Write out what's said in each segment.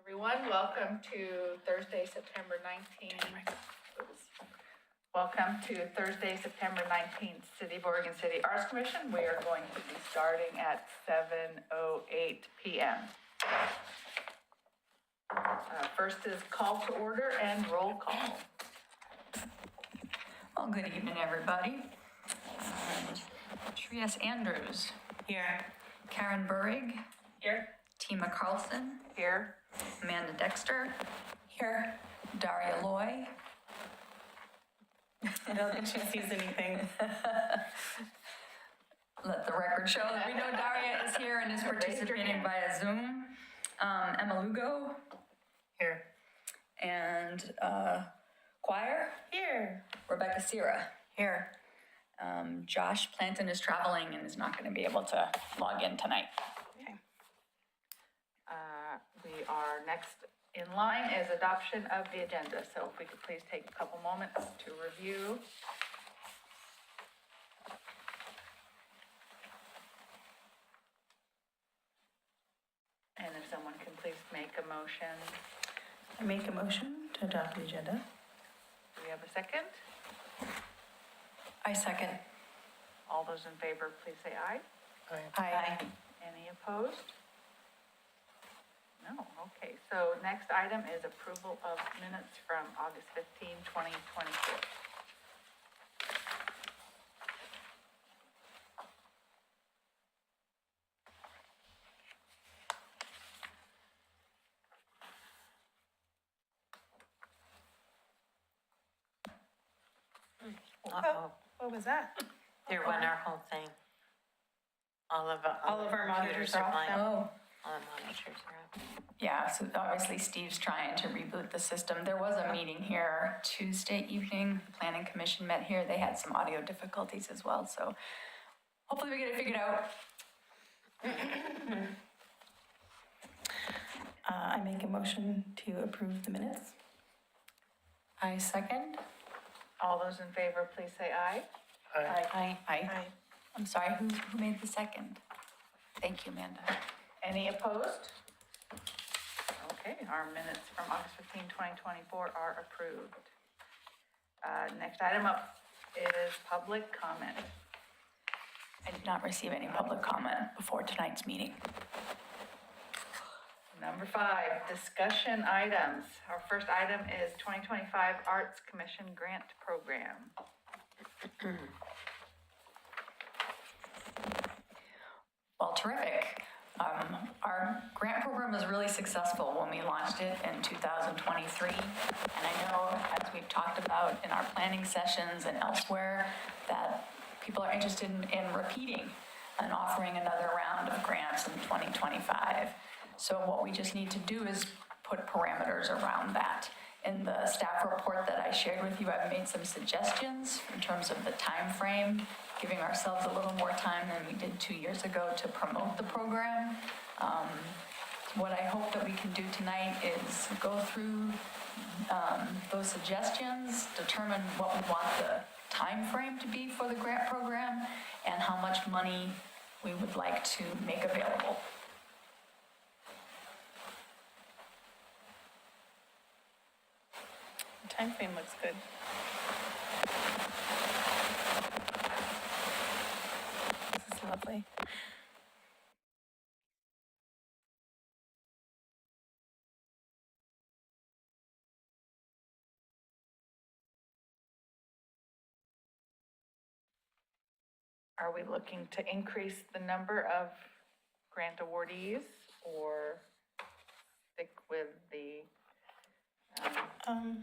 Everyone, welcome to Thursday, September 19th. Welcome to Thursday, September 19th, City of Oregon City Arts Commission. We are going to be starting at 7:08 p.m. First is call to order and roll call. Well, good evening, everybody. Trias Andrews. Here. Karen Burrig. Here. Tima Carlson. Here. Amanda Dexter. Here. Daria Loy. I don't think she sees anything. Let the record show that we know Daria is here and is participating via Zoom. Emma Lugo. Here. And choir. Here. Rebecca Sierra. Here. Josh Planton is traveling and is not going to be able to log in tonight. Okay. We are next in line is adoption of the agenda. So if we could please take a couple moments to review. And if someone can please make a motion. I make a motion to adopt the agenda. Do we have a second? I second. All those in favor, please say aye. Aye. Any opposed? No, okay. So next item is approval of minutes from August 15, 2024. Uh-oh, What was that? there went our whole thing. All of our monitors computers are off blank. now? Oh. All the monitors are up. Yeah, so obviously Steve's trying to reboot the system. There was a meeting here Tuesday evening. The Planning Commission met here. They had some audio difficulties as well, so hopefully we get it figured out. I make a motion to approve the minutes. I second. All those in favor, please say aye. Aye. Aye. Aye. I'm sorry, who made the second? Thank you, Amanda. Any opposed? Okay, our minutes from August 15, 2024 are approved. Next item up is public comment. I did not receive any public comment before tonight's meeting. Number 5, discussion items. Our first item is 2025 Arts Commission Grant Program. Well, terrific. Our grant program was really successful when we launched it in 2023. And I know, as we've talked about in our planning sessions and elsewhere, that people are interested in repeating and offering another round of grants in 2025. So what we just need to do is put parameters around that. In the staff report that I shared with you, I've made some suggestions in terms of the time frame, giving ourselves a little more time than we did 2 years ago to promote the program. What I hope that we can do tonight is go through those suggestions, determine what we want the time frame to be for the grant program, and how much money we would like to make available. The time frame looks good. This is lovely. Are we looking to increase the number of grant awardees or stick with the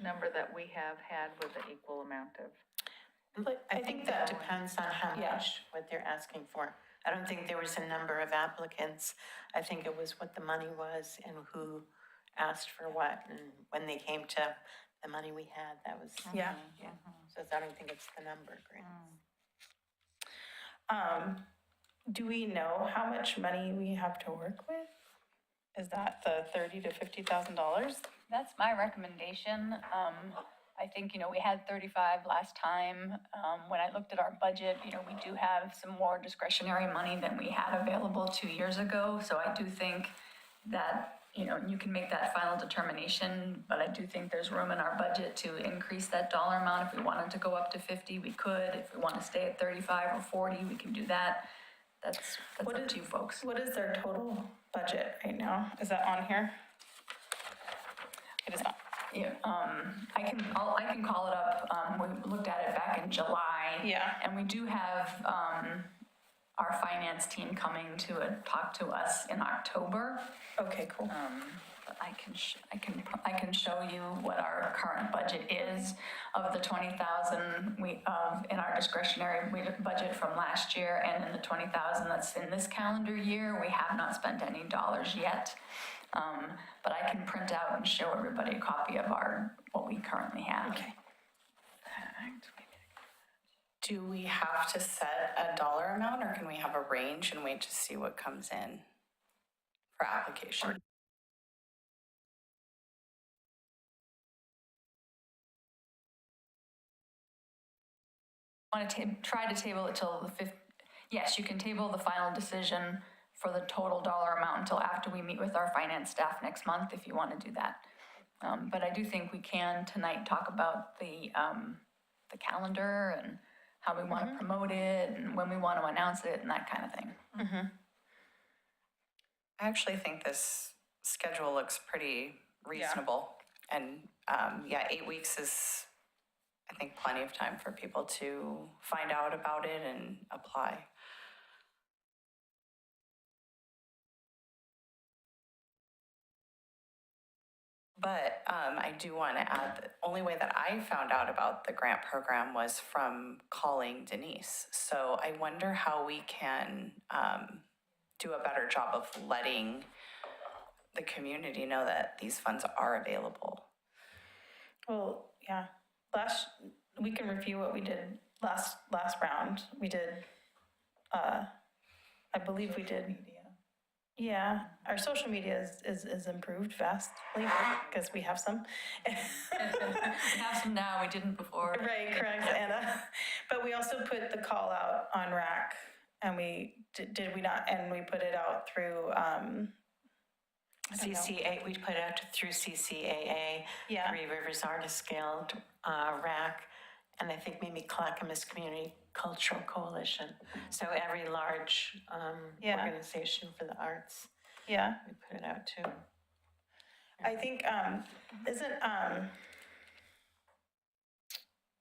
number that we have had with an equal amount of? But I think that depends on how Yeah. much, what they're asking for. I don't think there was a number of applicants. I think it was what the money was and who asked for what. And when they came to the money we had, that was, Yeah. so I don't think it's the number of grants. Do we know how much money we have to work with? Is that the $30,000 to $50,000? That's my recommendation. I think, we had 35 last time. When I looked at our budget, we do have some more discretionary money than we had available 2 years ago. So I do think that you know, you can make that final determination, but I do think there's room in our budget to increase that dollar amount. If we wanted to go up to 50, we could. If we want to stay at 35 or 40, we can do that. That's What up is- to you folks. What is their total budget right now? Is that on here? It is not. Yeah, I can call it up. We looked at it back in July. Yeah. And we do have, our finance team coming to talk to us in October. Okay, cool. But I can show you what our current budget is of the 20,000 in our discretionary budget from last year, and in the 20,000 that's in this calendar year, we have not spent any dollars yet. But I can print out and show everybody a copy of what we currently have. Okay. Do we have to set a dollar amount, or can we have a range and wait to see what comes in for application? Want to try to table it till the fifth, yes, you can table the final decision for the total dollar amount until after we meet with our finance staff next month, if you want to do that. But I do think we can tonight talk about the calendar and how we want to promote it and when we want to announce it and that kind of thing. I actually think this schedule looks pretty reasonable. And, 8 weeks is, I think, plenty of time for people to find out about it and apply. But I do want to add, the only way that I found out about the grant program was from calling Denise. So I wonder how we can do a better job of letting the community know that these funds are available. Well, yeah, we can review what we did last round. We did, I believe we did. Yeah, our social media is improved vastly because we have some. We have some now, we didn't before. Right, correct, Anna. But we also put the call out on RAC, and we, did we not, and we put it out through, CCA, we put it out through CCAA, Yeah. Three Rivers Artist Guild, RAC, and I think maybe Clackamas Community Cultural Coalition. So every large Yeah. organization for the arts, yeah. we put it out too. I think,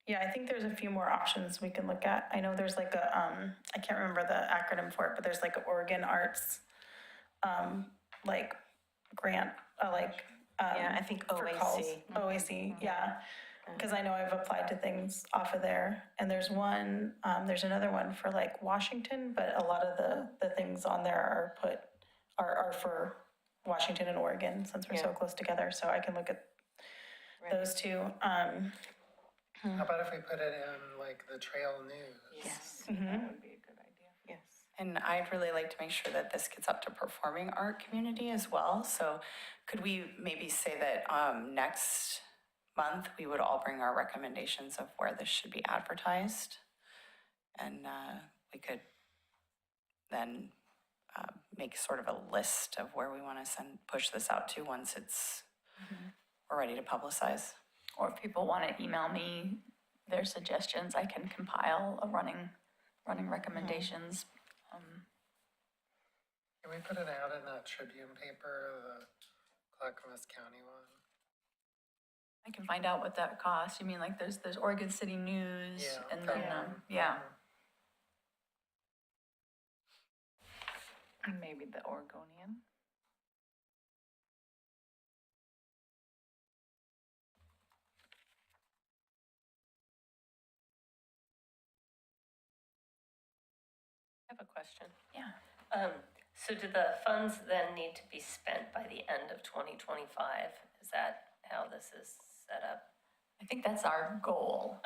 yeah, I think there's a few more options we can look at. I know there's like a, I can't remember the acronym for it, but there's like an Oregon Arts, like grant, Yeah, I think for calls. OAC. OAC, yeah. Because I know I've applied to things off of there. And there's one, there's another one for like Washington, but a lot of the things on there are for Washington and Oregon, since we're so Yeah. close together. So I can look at those two. How about if we put it in like the trail news? Yes, That would be a good idea. yes. And I'd really like to make sure that this gets up to performing art community as well. So could we maybe say that next month, we would all bring our recommendations of where this should be advertised? And we could then make sort of a list of where we want to push this out to once we're ready to publicize. Or if people want to email me their suggestions, I can compile a running recommendations. Can we put it out in that Tribune paper, the Clackamas County one? I can find out what that costs. You mean like there's Oregon City News Yeah. and then, yeah. And maybe the Oregonian. I have a question. Yeah. So do the funds then need to be spent by the end of 2025? Is that how this is set up? I think that's our goal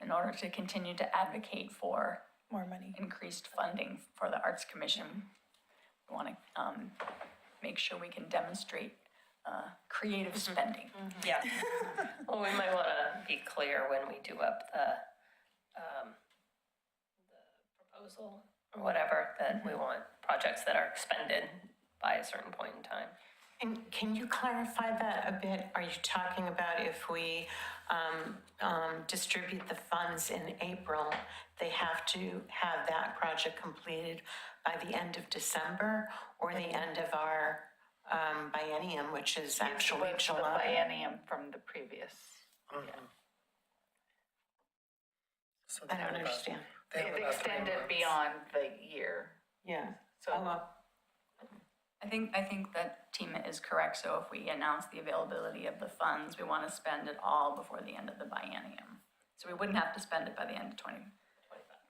in order to continue to advocate for More money. increased funding for the Arts Commission. We want to make sure we can demonstrate creative spending. Yeah. Well, we might want to be clear when we do up the proposal or whatever, that we want projects that are expended by a certain point in time. And can you clarify that a bit? Are you talking about if we distribute the funds in April, they have to have that project completed by the end of December or the end of our biennium, which is actually It's the July? biennium from the previous. So I they don't have understand. they have It about 3 extended months. beyond the year, Yeah. so. Oh, well, I think that Tima is correct, so if we announce the availability of the funds, we want to spend it all before the end of the biennium. So we wouldn't have to spend it by the end of 2025.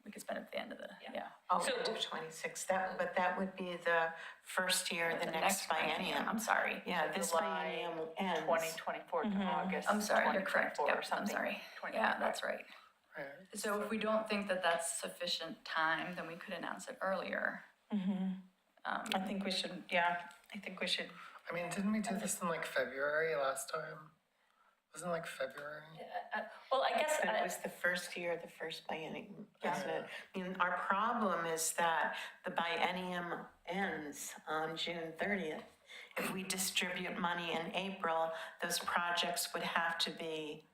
We could spend it at the end of the, yeah. oh, So- end of 26, but that would be the first year of the next biennium. I'm sorry. Yeah, this July biennium ends. 2024 to August. I'm sorry, you're correct. 2024 or Yep, I'm something. sorry. 2025. Yeah, that's right. Right. So if we don't think that that's sufficient time, then we could announce it earlier. I think we should, yeah, I think we should, I mean, didn't we do this in like February last time? Wasn't it like February? Well, I guess, But it was the first year of the first biennium, wasn't it? I mean, our problem is that the biennium ends on June 30th. If we distribute money in April, those projects would have to be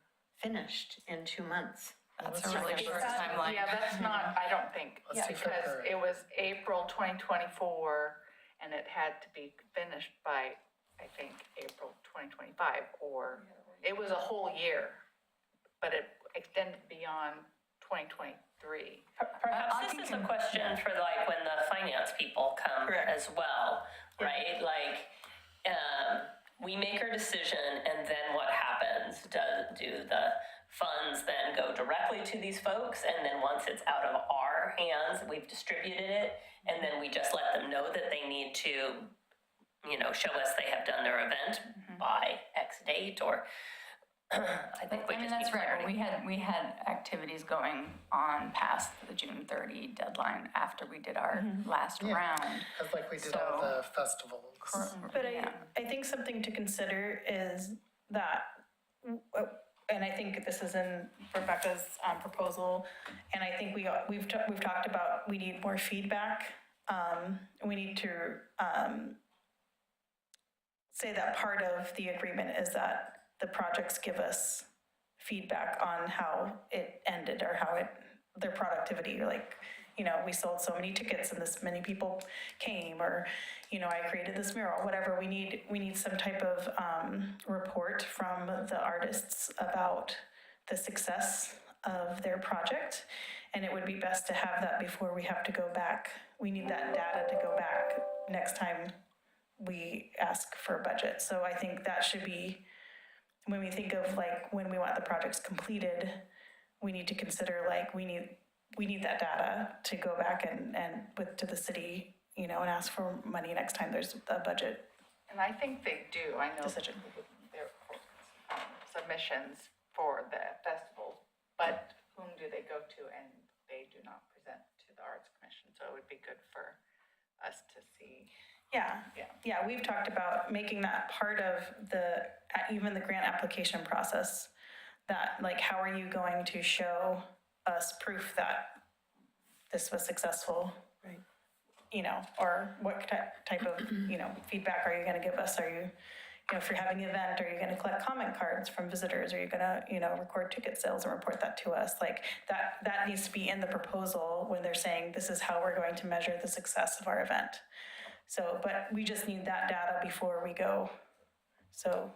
finished in 2 months. That's a really short That- timeline. Yeah, that's not, I don't think, Let's do because February. it was April 2024, and it had to be finished by, I think, April 2025, or, it was a whole year, but it extended beyond 2023. perhaps I this think is a in- question for like when the finance people come Correct. as well, right? Like, we make our decision and then what happens? Do the funds then go directly to these folks? And then once it's out of our hands, we've distributed it, and then we just let them know that they need to, show us they have done their event by X date, or I think we I mean, just need that's right. clarity. We had activities going on past the June 30 deadline after we did our last Yeah. round. Because like we did all So- the festivals. but Yeah. I think something to consider is that, and I think this is in Rebecca's proposal, and I think we've talked about, we need more feedback. We need to say that part of the agreement is that the projects give us feedback on how it ended or how their productivity, like, we sold so many tickets and this many people came, or, I created this mural, whatever. We need some type of report from the artists about the success of their project. And it would be best to have that before we have to go back. We need that data to go back next time we ask for a budget. So I think that should be, when we think of like when we want the projects completed, we need to consider like we need that data to go back and to the city, and ask for money next time there's a budget And I think they do, I know. decision. Their submissions for the festivals, but whom do they go to? And they do not present to the Arts Commission, so it would be good for us to see. Yeah, we've talked about making that part of even the grant application process, that like, how are you going to show us proof that this was successful? Right. Or what type of, feedback are you gonna give us? Are you, if you're having an event, are you gonna collect comment cards from visitors? Are you gonna, record ticket sales and report that to us? Like, that needs to be in the proposal when they're saying, this is how we're going to measure the success of our event. So, but we just need that data before we go. So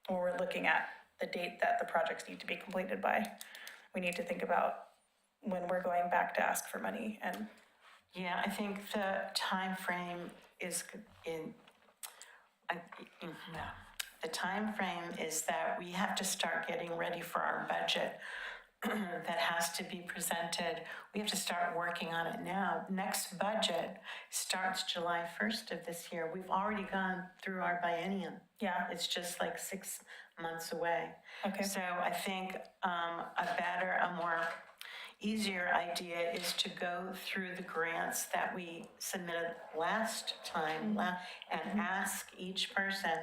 when we're looking at the date that the projects need to be completed by, we need to think about when we're going back to ask for money. And Yeah, I think the timeframe is the timeframe is that we have to start getting ready for our budget that has to be presented. We have to start working on it now. Next budget starts July 1st of this year. We've already gone through our biennium. yeah, It's just like 6 months away. okay. So I think a more easier idea is to go through the grants that we submitted last time and ask each person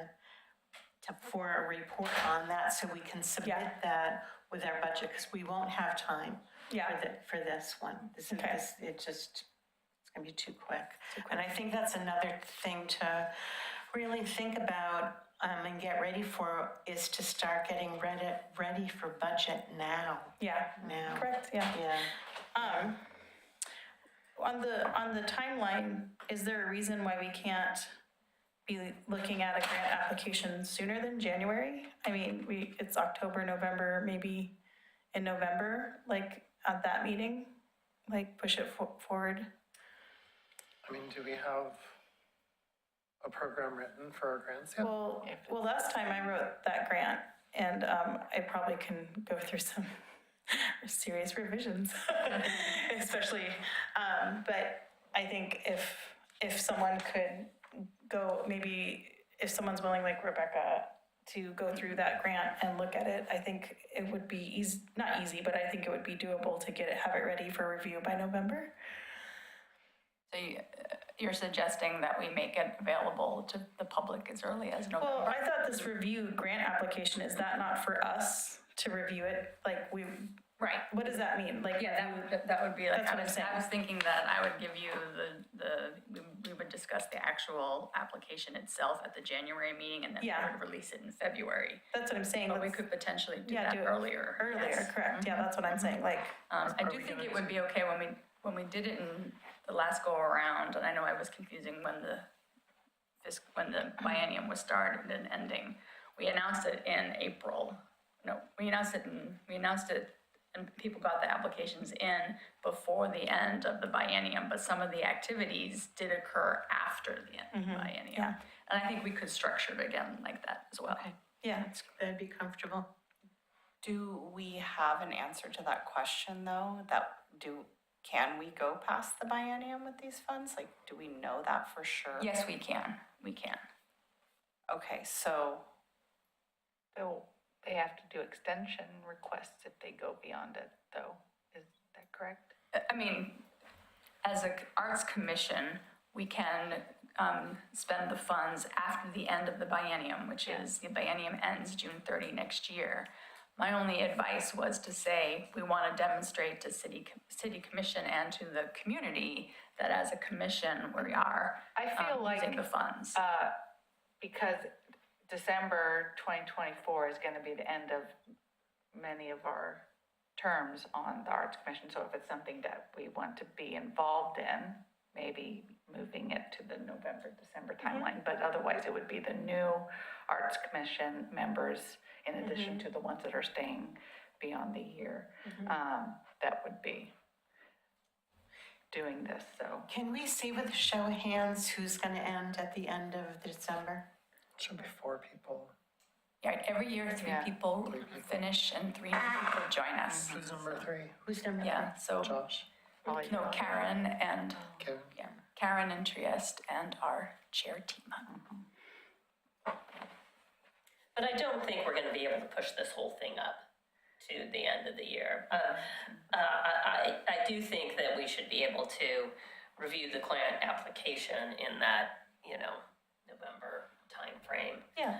for a report on that, so we can submit Yeah. that with our budget, because we won't have time Yeah. for this one. Okay. It's gonna be too quick. And I think that's another thing to really think about and get ready for is to start getting ready for budget now. Yeah, Now. correct, yeah. Yeah. On the timeline, is there a reason why we can't be looking at a grant application sooner than January? I mean, it's October, November, maybe in November, like at that meeting, like push it forward. I mean, do we have a program written for our grants yet? Well, last time I wrote that grant, and I probably can go through some serious revisions, especially, but I think if someone could go, maybe if someone's willing, like Rebecca, to go through that grant and look at it, I think it would be not easy, but I think it would be doable to have it ready for review by November. So you're suggesting that we make it available to the public as early as November? Well, I thought this review grant application, is that not for us to review it? Like Right. what does that mean? Like, Yeah, that would be like, That's what I'm saying. I was thinking that I would give you we would discuss the actual application itself at the January meeting, and then we Yeah. would release it in February. that's what I'm saying. But we let's- could potentially do Yeah, that do it earlier. Earlier, yes. correct, yeah, that's what I'm saying, like, I do think it would be okay when we did it in the last go around, and I know I was confusing when the biennium was started and ending. We announced it in April. No, we announced it and people got the applications in before the end of the biennium, but some of the activities did occur after the end of the biennium. yeah. And I think we could structure it again like that as well. yeah. That'd be comfortable. Do we have an answer to that question, though? Can we go past the biennium with these funds? Like, do we know that for sure? Yes, we can. Okay, so, They have to do extension requests if they go beyond it, though. Is that correct? I mean, as an arts commission, we can spend the funds after the end of the biennium, which is, the biennium ends June 30 next year. My only advice was to say, we want to demonstrate to city commission and to the community that as a commission, we are I feel like, using the funds. because December 2024 is going to be the end of many of our terms on the Arts Commission. So if it's something that we want to be involved in, maybe moving it to the November, December timeline. But otherwise, it would be the new Arts Commission members, in addition to the ones that are staying beyond the year, that would be doing this, so. Can we see with a show of hands who's gonna end at the end of December? Should be 4 people. Yeah, every year, three Yeah. people finish and 3 people join us. Who's number 3? Who's number Yeah, so, Josh? Probably no, Karen and, Kevin? yeah, Karen and Trieste and our chair team. But I don't think we're gonna be able to push this whole thing up to the end of the year. I do think that we should be able to review the grant application in that, November timeframe. Yeah.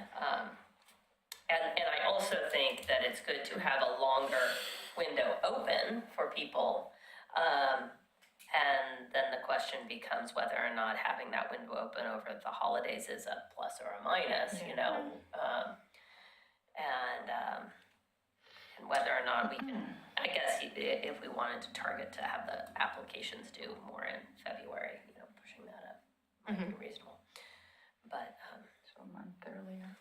And I also think that it's good to have a longer window open for people. And then the question becomes whether or not having that window open over the holidays is a plus or a minus, and whether or not we can, I guess if we wanted to target to have the applications due more in February, pushing that up might be reasonable. But, So a month earlier.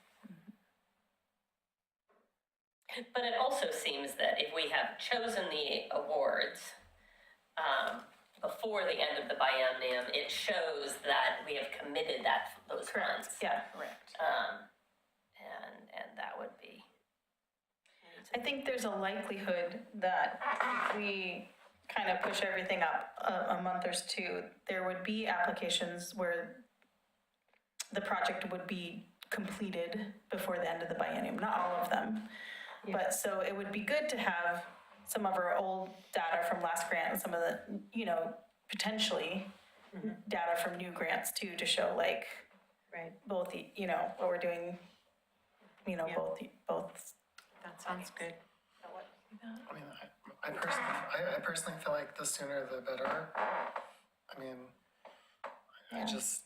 But it also seems that if we have chosen the awards before the end of the biennium, it shows that we have committed those funds. Yeah. Correct. And that would be. I think there's a likelihood that if we kind of push everything up a month or two, there would be applications where the project would be completed before the end of the biennium, not all of them. But so it would be good to have some of our old data from last grant and some of the, potentially data from new grants too, to show like Right, both, what we're doing, both. that sounds good. I mean, I personally feel like the sooner the better. I mean, I just,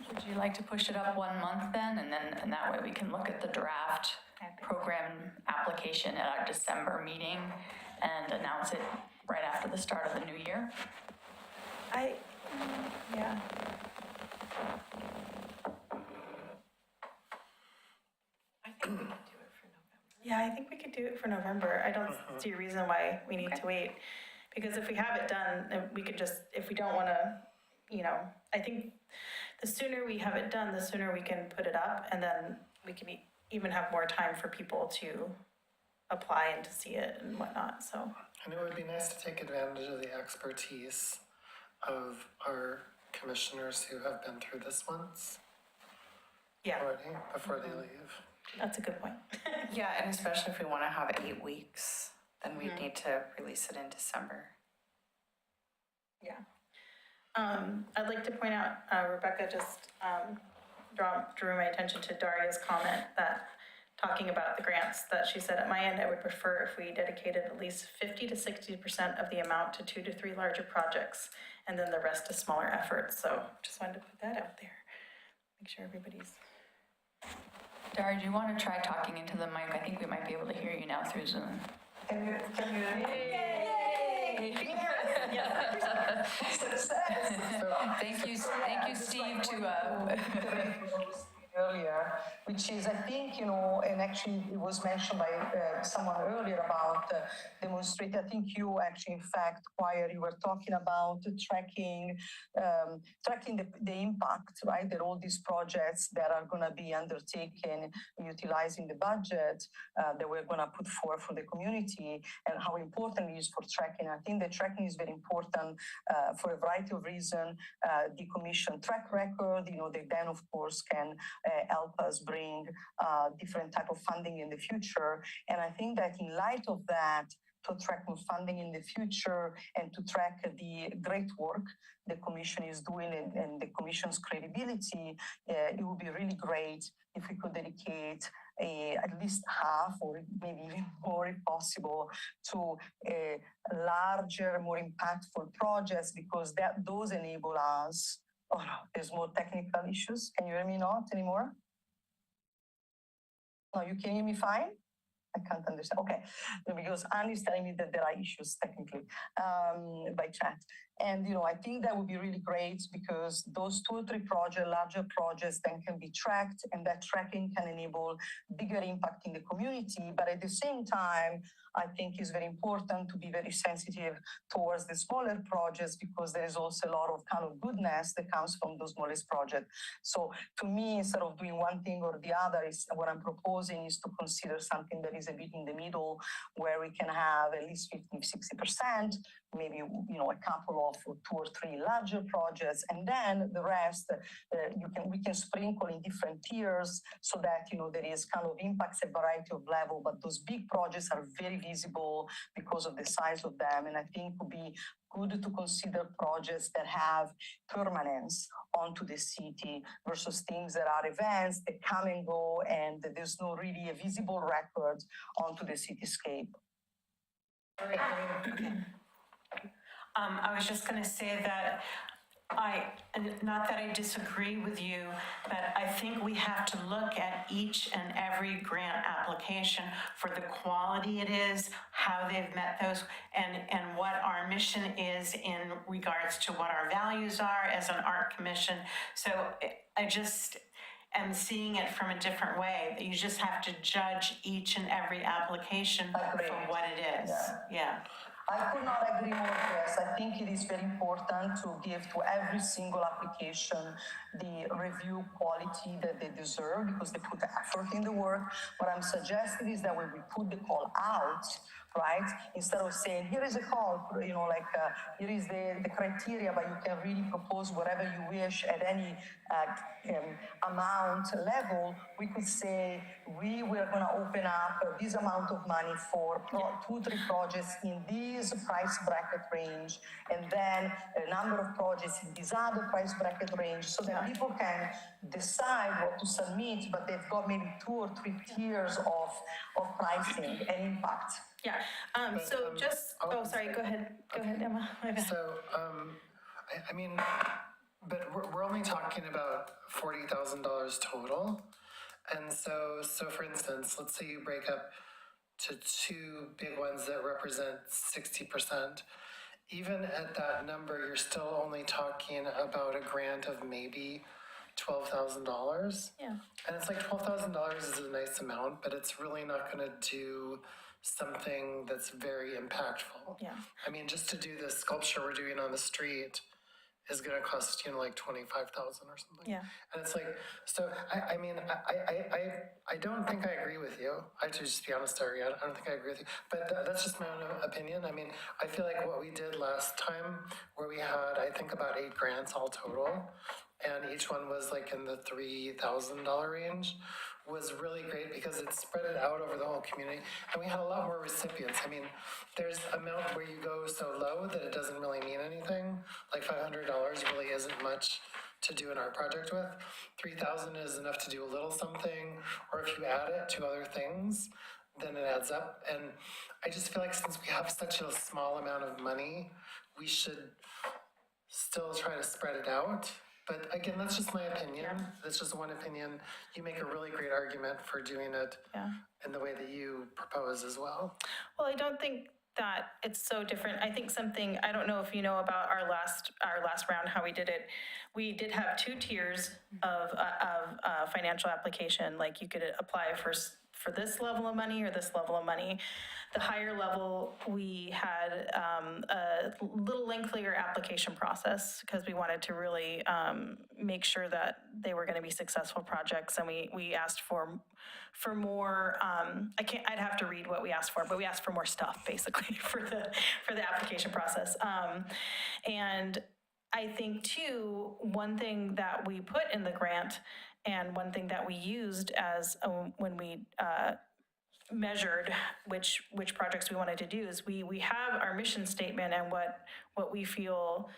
Would you like to push it up 1 month then, and that way we can look at the draft program application at our December meeting and announce it right after the start of the new year? Yeah. Yeah, I think we could do it for November. I don't see a reason why we need to wait. Because if we have it done, then we could just, if we don't want to, I think the sooner we have it done, the sooner we can put it up, and then we can even have more time for people to apply and to see it and whatnot, so. And it would be nice to take advantage of the expertise of our commissioners who have been through this once Yeah, already, before they leave. that's a good point. Yeah, and especially if we want to have 8 weeks, then we need to release it in December. Yeah. I'd like to point out, Rebecca just drew my attention to Daria's comment that talking about the grants, that she said, at my end, I would prefer if we dedicated at least 50 to 60% of the amount to 2 to 3 larger projects, and then the rest to smaller efforts. So just wanted to put that out there. Make sure everybody's. Dari, do you want to try talking into the mic? I think we might be able to hear you now through Zoom. Can you hear me? Thank you, Steve, Earlier, which is, I think, and actually it was mentioned by someone earlier about demonstrate. I think you actually, in fact, Choir, you were talking about tracking the impact, right? That all these projects that are going to be undertaken, utilizing the budget that we're going to put forth for the community, and how important it is for tracking. I think the tracking is very important for a variety of reasons. The commission track record, they then, of course, can help us bring different type of funding in the future. And I think that in light of that, to track more funding in the future and to track the great work the commission is doing and the commission's credibility, it would be really great if we could dedicate at least half or maybe even more if possible to larger, more impactful projects, because those enable us. Oh no, there's more technical issues. Can you hear me not anymore? No, you can hear me fine? I can't understand. Okay, because Annie is telling me that there are issues technically by chat. And, I think that would be really great because those 2 or 3 projects, larger projects, then can be tracked, and that tracking can enable bigger impact in the community. But at the same time, I think it's very important to be very sensitive towards the smaller projects, because there is also a lot of kind of goodness that comes from those smallest projects. So to me, instead of doing one thing or the other, what I'm proposing is to consider something that is a bit in the middle, where we can have at least 50-60%, maybe a couple of 2 or 3 larger projects, and then the rest we can sprinkle in different tiers, so that there is kind of impacts a variety of level. But those big projects are very visible because of the size of them, and I think it would be good to consider projects that have permanence onto the city versus things that are events that come and go, and there's no really a visible record onto the cityscape. I was just going to say that not that I disagree with you, but I think we have to look at each and every grant application for the quality it is, how they've met those, and what our mission is in regards to what our values are as an art commission. So I just am seeing it from a different way. You just have to judge each and every application for what it is. Yeah. I could not agree more, yes. I think it is very important to give to every single application the review quality that they deserve, because they put effort in the work. What I'm suggesting is that when we put the call out, right, instead of saying, here is a call, here is the criteria, but you can really propose whatever you wish at any amount level, we could say, we were going to open up this amount of money for 2, 3 projects in this price bracket range, and then a number of projects in this other price bracket range, so that people can decide what to submit, but they've got maybe 2 or 3 tiers of pricing and impact. Yeah, so just, sorry, go ahead, Emma. My bad. So, I mean, But we're only talking about $40,000 total. And so for instance, let's say you break up to two big ones that represent 60%. Even at that number, you're still only talking about a grant of maybe $12,000. Yeah. And it's like $12,000 is a nice amount, but it's really not going to do something that's very impactful. Yeah. I mean, just to do this sculpture we're doing on the street is going to cost, like 25,000 or something. Yeah. And it's like, so I mean, I don't think I agree with you. I have to just be honest, Ari, I don't think I agree with you. But that's just my own opinion. I mean, I feel like what we did last time, where we had, I think, about 8 grants all total, and each one was like in the $3,000 range, was really great because it spread it out over the whole community, and we had a lot more recipients. I mean, there's amount where you go so low that it doesn't really mean anything. Like $500 really isn't much to do an art project with. 3,000 is enough to do a little something, or if you add it to other things, then it adds up. And I just feel like since we have such a small amount of money, we should still try to spread it out. But again, that's just my opinion. That's just one opinion. You make a really great argument for doing it in the way that you propose as well. Well, I don't think that it's so different. I think something, I don't know if you know about our last round, how we did it. We did have 2 tiers of financial application. Like you could apply for this level of money or this level of money. The higher level, we had a little lengthier application process because we wanted to really make sure that they were going to be successful projects, and we asked for more. I'd have to read what we asked for, but we asked for more stuff basically for the application process. And I think too, one thing that we put in the grant, and one thing that we used as when we measured which projects we wanted to do, is we have our mission statement and what we feel,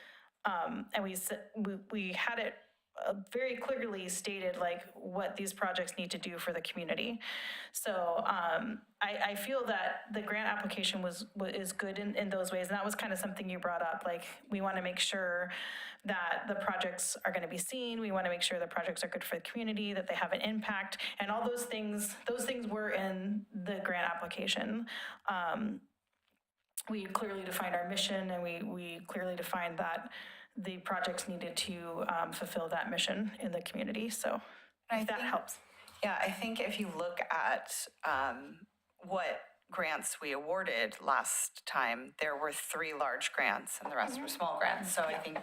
and we had it very clearly stated, like what these projects need to do for the community. So I feel that the grant application is good in those ways, and that was kind of something you brought up. Like we want to make sure that the projects are going to be seen. We want to make sure the projects are good for the community, that they have an impact, and all those things. Those things were in the grant application. We clearly defined our mission, and we clearly defined that the projects needed to fulfill that mission in the community. So if that helps. Yeah, I think if you look at what grants we awarded last time, there were 3 large grants and the rest were small grants. So I think,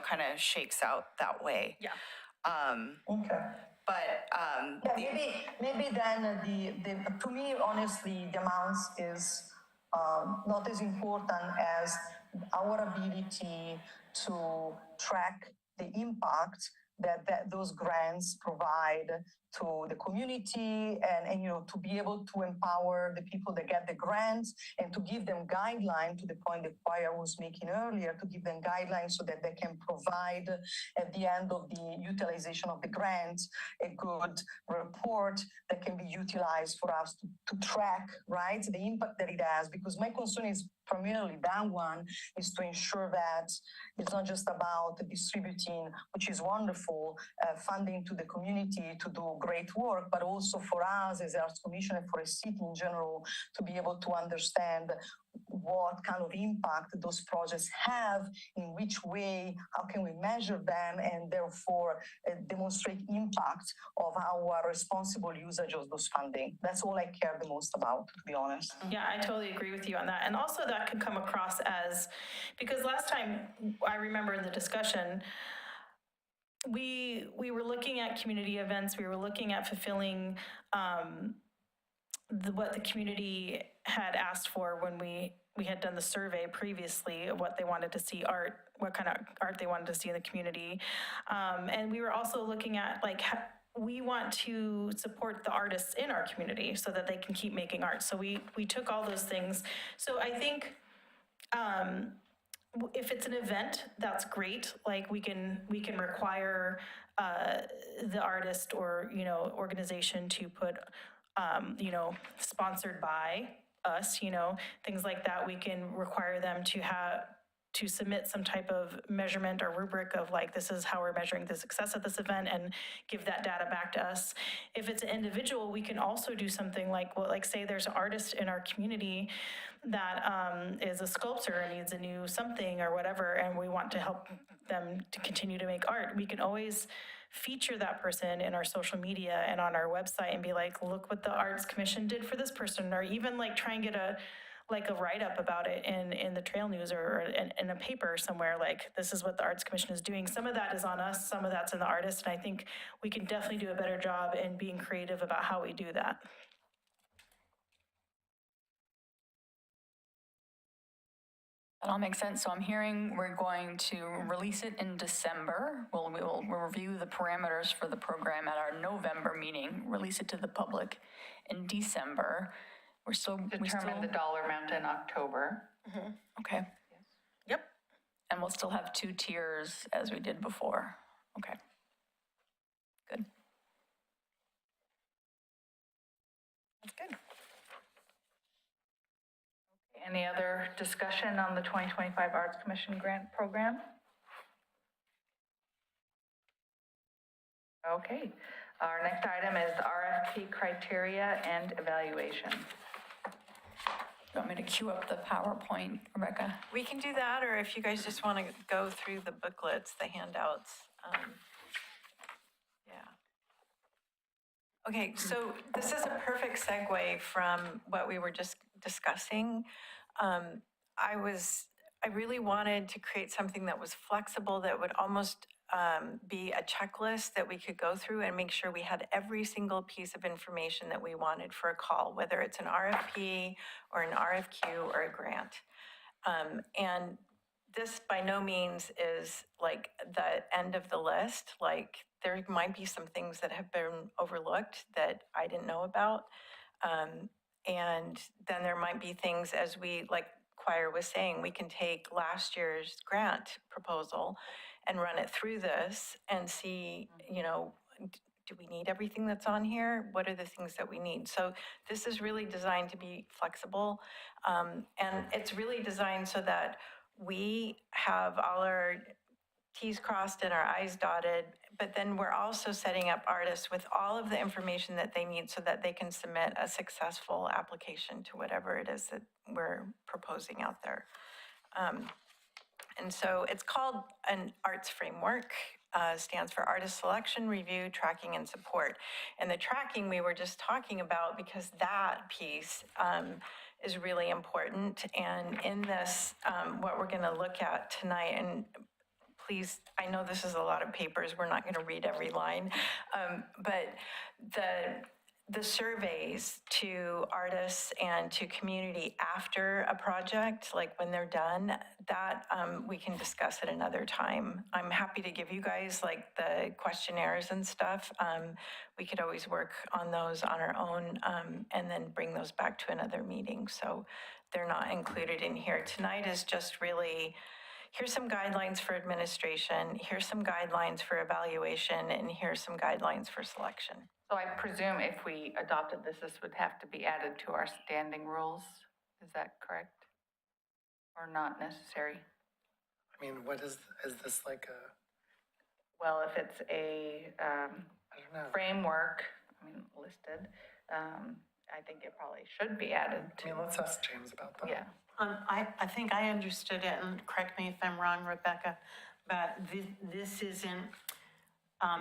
kind of shakes out that way. Yeah. Okay. But Maybe then to me, honestly, the amounts is not as important as our ability to track the impact that those grants provide to the community, and to be able to empower the people that get the grants, and to give them guidelines, to the point that Choir was making earlier, to give them guidelines so that they can provide at the end of the utilization of the grants a good report that can be utilized for us to track, right, the impact that it has. Because my concern is primarily that one, is to ensure that it's not just about distributing, which is wonderful, funding to the community to do great work, but also for us as Arts Commission and for a city in general to be able to understand what kind of impact those projects have, in which way, how can we measure them, and therefore demonstrate impact of our responsible usage of those funding. That's all I care the most about, to be honest. Yeah, I totally agree with you on that. And also that could come across as, because last time I remember in the discussion, we were looking at community events, we were looking at fulfilling what the community had asked for when we had done the survey previously of what they wanted to see what kind of art they wanted to see in the community. And we were also looking at we want to support the artists in our community so that they can keep making art. So we took all those things. So I think if it's an event, that's great. Like we can require the artist or organization to put sponsored by us, things like that. We can require them to to submit some type of measurement or rubric of like, this is how we're measuring the success of this event, and give that data back to us. If it's an individual, we can also do something like, well, like say there's an artist in our community that is a sculptor and needs a new something or whatever, and we want to help them to continue to make art. We can always feature that person in our social media and on our website and be like, look what the Arts Commission did for this person, or even like try and get a write-up about it in the Trail News or in a paper somewhere, like, this is what the Arts Commission is doing. Some of that is on us, some of that's in the artist, and I think we can definitely do a better job in being creative about how we do that. That all makes sense. So I'm hearing we're going to release it in December. We'll review the parameters for the program at our November meeting, release it to the public in December. Determine the dollar amount in October. Okay. Yep. And we'll still have 2 tiers as we did before. Okay. Good. That's good. Any other discussion on the 2025 Arts Commission grant program? Okay, our next item is the RFP Criteria and Evaluation. You want me to cue up the PowerPoint, Rebecca? We can do that, or if you guys just want to go through the booklets, the handouts. Yeah. Okay, so this is a perfect segue from what we were just discussing. I really wanted to create something that was flexible, that would almost be a checklist that we could go through and make sure we had every single piece of information that we wanted for a call, whether it's an RFP or an RFQ or a grant. And this by no means is like the end of the list. Like, there might be some things that have been overlooked that I didn't know about. And then there might be things, as we, like Choir was saying, we can take last year's grant proposal and run it through this and see, you know, do we need everything that's on here? What are the things that we need? So this is really designed to be flexible. And it's really designed so that we have all our T's crossed and our I's dotted, but then we're also setting up artists with all of the information that they need so that they can submit a successful application to whatever it is that we're proposing out there. And so it's called an arts framework, stands for artist selection, review, tracking, and support. And the tracking we were just talking about, because that piece is really important. And in this, what we're going to look at tonight, and please, I know this is a lot of papers, we're not going to read every line, but the surveys to artists and to community after a project, like when they're done, that we can discuss at another time. I'm happy to give you guys like the questionnaires and stuff. We could always work on those on our own and then bring those back to another meeting. So they're not included in here. Tonight is just really, here's some guidelines for administration, here's some guidelines for evaluation, and here's some guidelines for selection. So I presume if we adopted this, this would have to be added to our standing rules. Is that correct? Or not necessary? I mean, what is this like a, Well, if it's a I don't know. framework, I mean, listed, I think it probably should be added I to, mean, let's ask James about that. yeah. I think I understood it, and correct me if I'm wrong, Rebecca, but this isn't,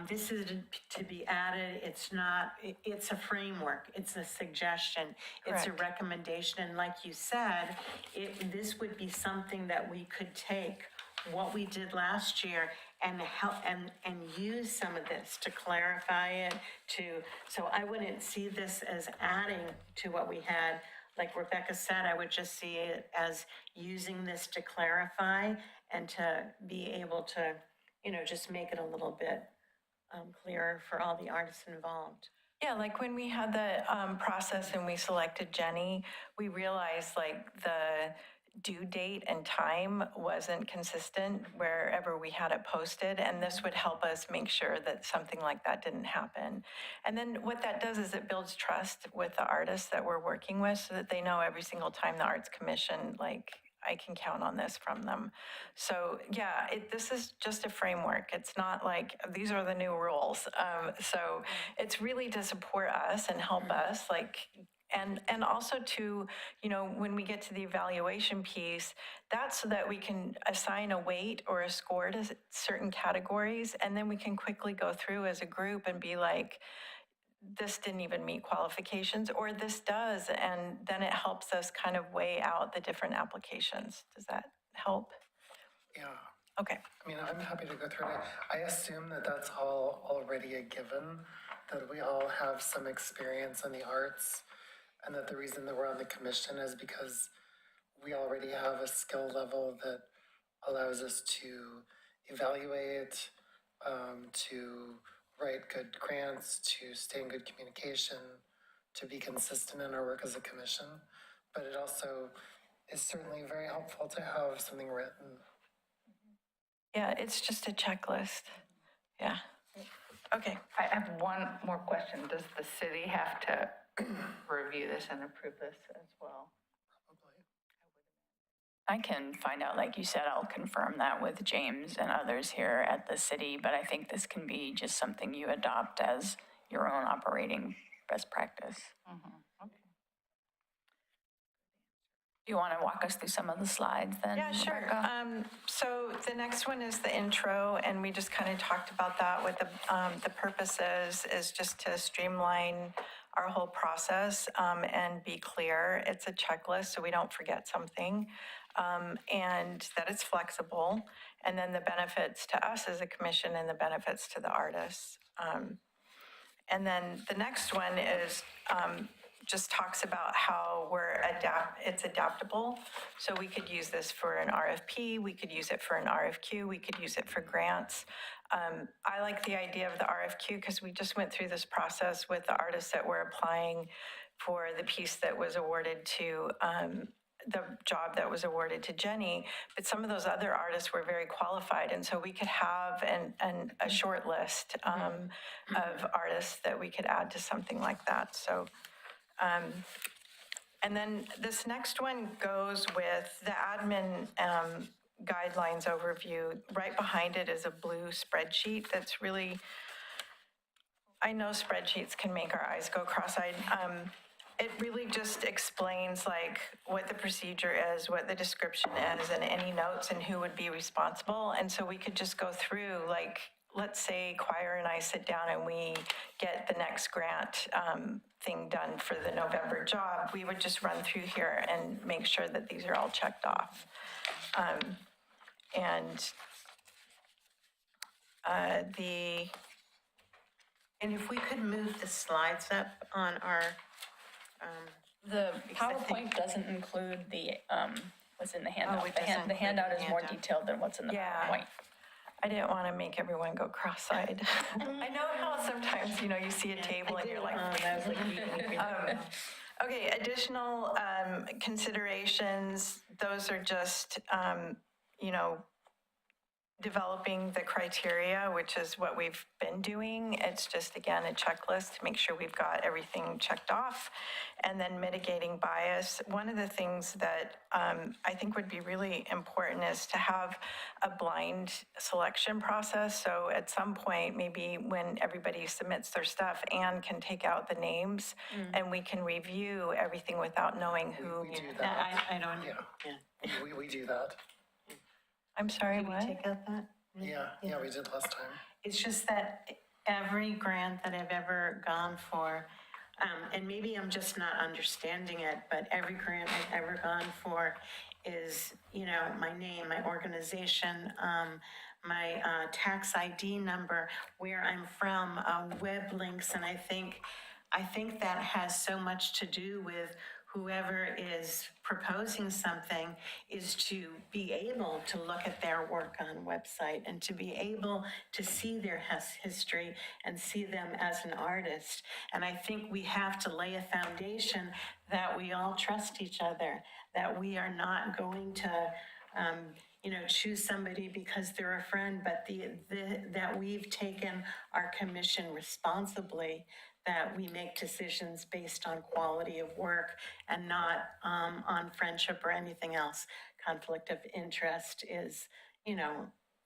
this is to be added. It's not, it's a framework, it's a suggestion, it's a Correct. recommendation. And like you said, this would be something that we could take what we did last year and help and use some of this to clarify it so I wouldn't see this as adding to what we had. Like Rebecca said, I would just see it as using this to clarify and to be able to, you know, just make it a little bit clearer for all the artists involved. Yeah, like when we had the process and we selected Jenny, we realized like the due date and time wasn't consistent wherever we had it posted, and this would help us make sure that something like that didn't happen. And then what that does is it builds trust with the artists that we're working with so that they know every single time the Arts Commission, like, I can count on this from them. So yeah, this is just a framework. It's not like these are the new rules. So it's really to support us and help us, like, and also to, you know, when we get to the evaluation piece, that's so that we can assign a weight or a score to certain categories, and then we can quickly go through as a group and be like, this didn't even meet qualifications, or this does, and then it helps us kind of weigh out the different applications. Does that help? Yeah. Okay. I mean, I'm happy to go through it. I assume that that's all already a given, that we all have some experience in the arts, and that the reason that we're on the commission is because we already have a skill level that allows us to evaluate, to write good grants, to stay in good communication, to be consistent in our work as a commission. But it also is certainly very helpful to have something written. Yeah, it's just a checklist. Yeah. Okay. I have one more question. Does the city have to review this and approve this as well? I can find out, like you said, I'll confirm that with James and others here at the city, but I think this can be just something you adopt as your own operating best practice. Okay. Do you want to walk us through some of the slides then? Yeah, sure. Rebecca? So the next one is the intro, and we just kind of talked about that. What the purpose is just to streamline our whole process and be clear. It's a checklist, so we don't forget something, and that it's flexible. And then the benefits to us as a commission and the benefits to the artists. And then the next one is just talks about how it's adaptable. So we could use this for an RFP, we could use it for an RFQ, we could use it for grants. I like the idea of the RFQ because we just went through this process with the artists that were applying for the piece that was awarded to the job that was awarded to Jenny, but some of those other artists were very qualified, and so we could have a short list of artists that we could add to something like that. So, and then this next one goes with the admin guidelines overview. Right behind it is a blue spreadsheet that's really, I know spreadsheets can make our eyes go cross-eyed. It really just explains like what the procedure is, what the description is, and any notes and who would be responsible. And so we could just go through, like, let's say Choir and I sit down and we get the next grant thing done for the November job. We would just run through here and make sure that these are all checked off. And if we could move the slides up on our, The Because I think- PowerPoint doesn't include the, what's in the handout. it doesn't The include handout the is more handout. detailed than what's in the Yeah. PowerPoint. I didn't want to make everyone go cross-eyed. I know how sometimes, you know, you see a table and you're like, okay, additional considerations, those are just, you know, developing the criteria, which is what we've been doing. It's just, again, a checklist to make sure we've got everything checked off. And then mitigating bias. One of the things that I think would be really important is to have a blind selection process. So at some point, maybe when everybody submits their stuff, Anne can take out the names and we can review everything without knowing who. We do that. I don't, Yeah. yeah. We do that. I'm sorry, Did we what? take out that? Yeah, we did last time. It's just that every grant that I've ever gone for, and maybe I'm just not understanding it, but every grant I've ever gone for is, you know, my name, my organization, my tax ID number, where I'm from, web links, and I think that has so much to do with whoever is proposing something is to be able to look at their work on website and to be able to see their history and see them as an artist. And I think we have to lay a foundation that we all trust each other, that we are not going to, you know, choose somebody because they're a friend, but that we've taken our commission responsibly, that we make decisions based on quality of work and not on friendship or anything else. conflict of interest is,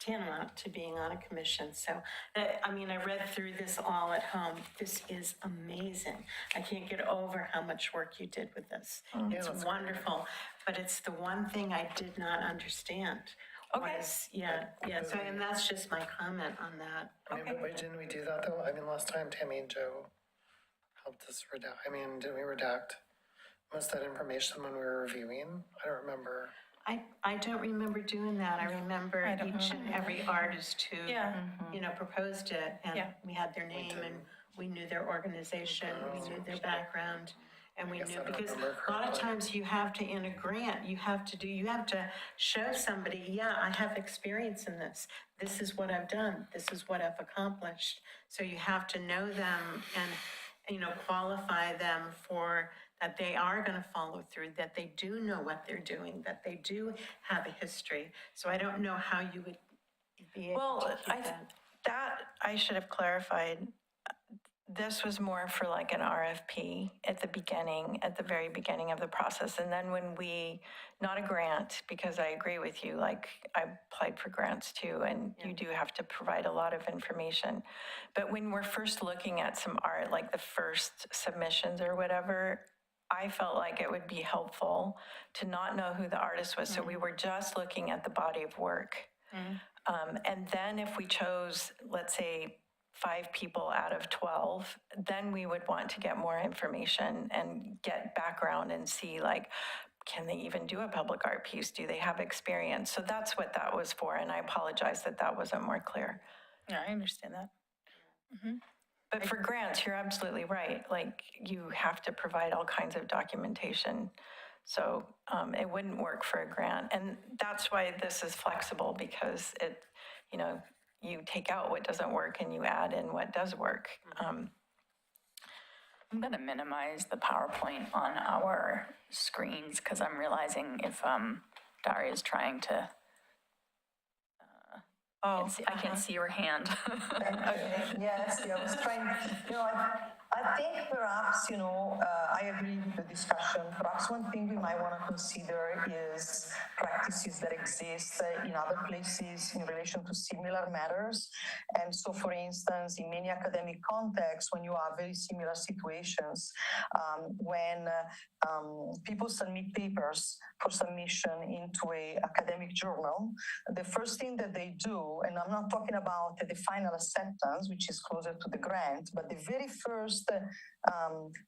tantamount to being on a commission. So, I read through this all at home. This is amazing. I can't get over how much work you did with this. It's that's wonderful, but it's the one thing I did not understand. Okay. So, and that's just my comment on that. I mean, but wait, didn't we do that though? I mean, last time Tammy and Joe helped us redact, didn't we redact most of that information when we were reviewing? I don't remember. I don't remember doing that. I remember each and every artist who, Yeah. Proposed it, and Yeah. we had their name, and we knew their organization, we knew their background, and we guess knew, I don't because remember a lot of correctly. times you have to, in a grant, you have to show somebody, yeah, I have experience in this. This is what I've done. This is what I've accomplished. So you have to know them and, qualify them for that they are going to follow through, that they do know what they're doing, that they do have a history. So I don't know how you would be able Well, to keep that. that I should have clarified. This was more for like an RFP at the very beginning of the process. And then when not a grant, because I agree with you, like I applied for grants too, and you do have to provide a lot of information. But when we're first looking at some art, like the first submissions or whatever, I felt like it would be helpful to not know who the artist was. So we were just looking at the body of work. And then if we chose, let's say, 5 people out of 12, then we would want to get more information and get background and see, like, can they even do a public art piece? Do they have experience? So that's what that was for. And I apologize that wasn't more clear. Yeah, I understand that. But for grants, you're absolutely right. Like, you have to provide all kinds of documentation. So it wouldn't work for a grant. And that's why this is flexible, because you take out what doesn't work and you add in what does work. I'm going to minimize the PowerPoint on our screens because I'm realizing if Daria's trying to, I can't see your hand. Yes, I was trying, I think perhaps, I agree with the discussion. Perhaps one thing we might want to consider is practices that exist in other places in relation to similar matters. And so, for instance, in many academic contexts, when you have very similar situations, when people submit papers for submission into an academic journal, the first thing that they do, and I'm not talking about the final acceptance, which is closer to the grant, but the very first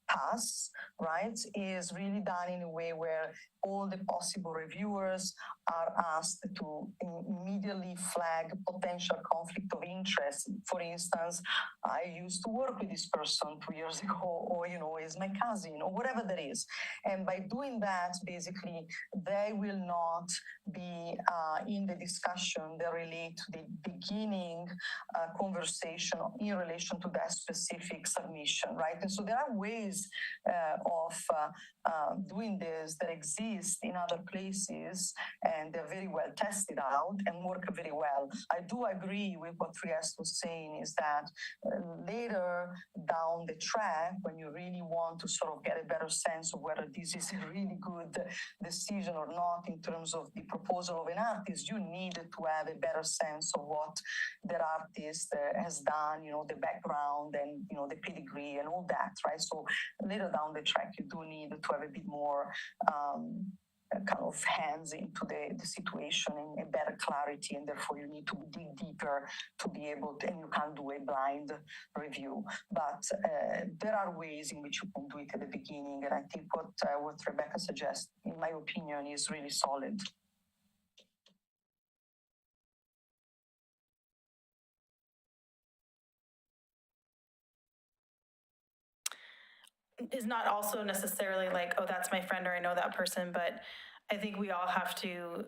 pass, right, is really done in a way where all the possible reviewers are asked to immediately flag potential conflict of interest. For instance, I used to work with this person 2 years ago, or, is my cousin, or whatever that is. And by doing that, basically, they will not be in the discussion that relate to the beginning conversation in relation to that specific submission, right? And so there are ways of doing this that exist in other places, and they're very well tested out and work very well. I do agree with what Trieste was saying, is that later down the track, when you really want to sort of get a better sense of whether this is a really good decision or not in terms of the proposal of an artist, you need to have a better sense of what that artist has done, the background and, the pedigree and all that, right? So later down the track, you do need to have a bit more kind of hands into the situation and a better clarity, and therefore you need to dig deeper to be able to, and you can't do a blind review. But there are ways in which you can do it at the beginning, and I think what Rebecca suggests, in my opinion, is really solid. Is not also necessarily like, oh, that's my friend or I know that person, but I think we all have to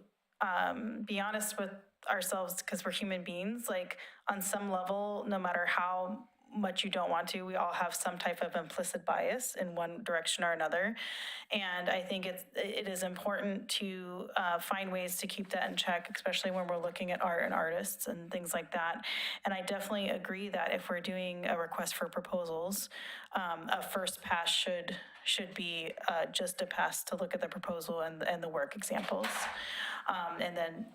be honest with ourselves, because we're human beings. Like, on some level, no matter how much you don't want to, we all have some type of implicit bias in one direction or another. And I think it is important to find ways to keep that in check, especially when we're looking at art and artists and things like that. And I definitely agree that if we're doing a request for proposals, a first pass should be just a pass to look at the proposal and the work examples. And then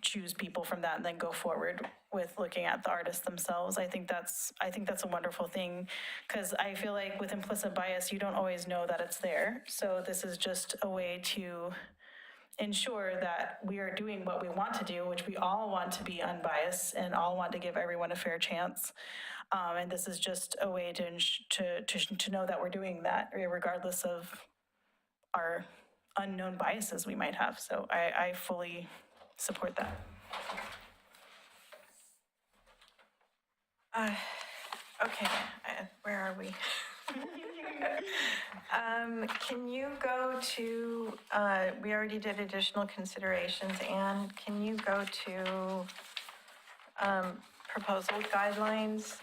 choose people from that and then go forward with looking at the artists themselves. I think that's a wonderful thing, because I feel like with implicit bias, you don't always know that it's there. So this is just a way to ensure that we are doing what we want to do, which we all want to be unbiased and all want to give everyone a fair chance. And this is just a way to know that we're doing that, regardless of our unknown biases we might have. So I fully support that. Okay, where are we? Can you go to, we already did additional considerations, and can you go to proposal guidelines?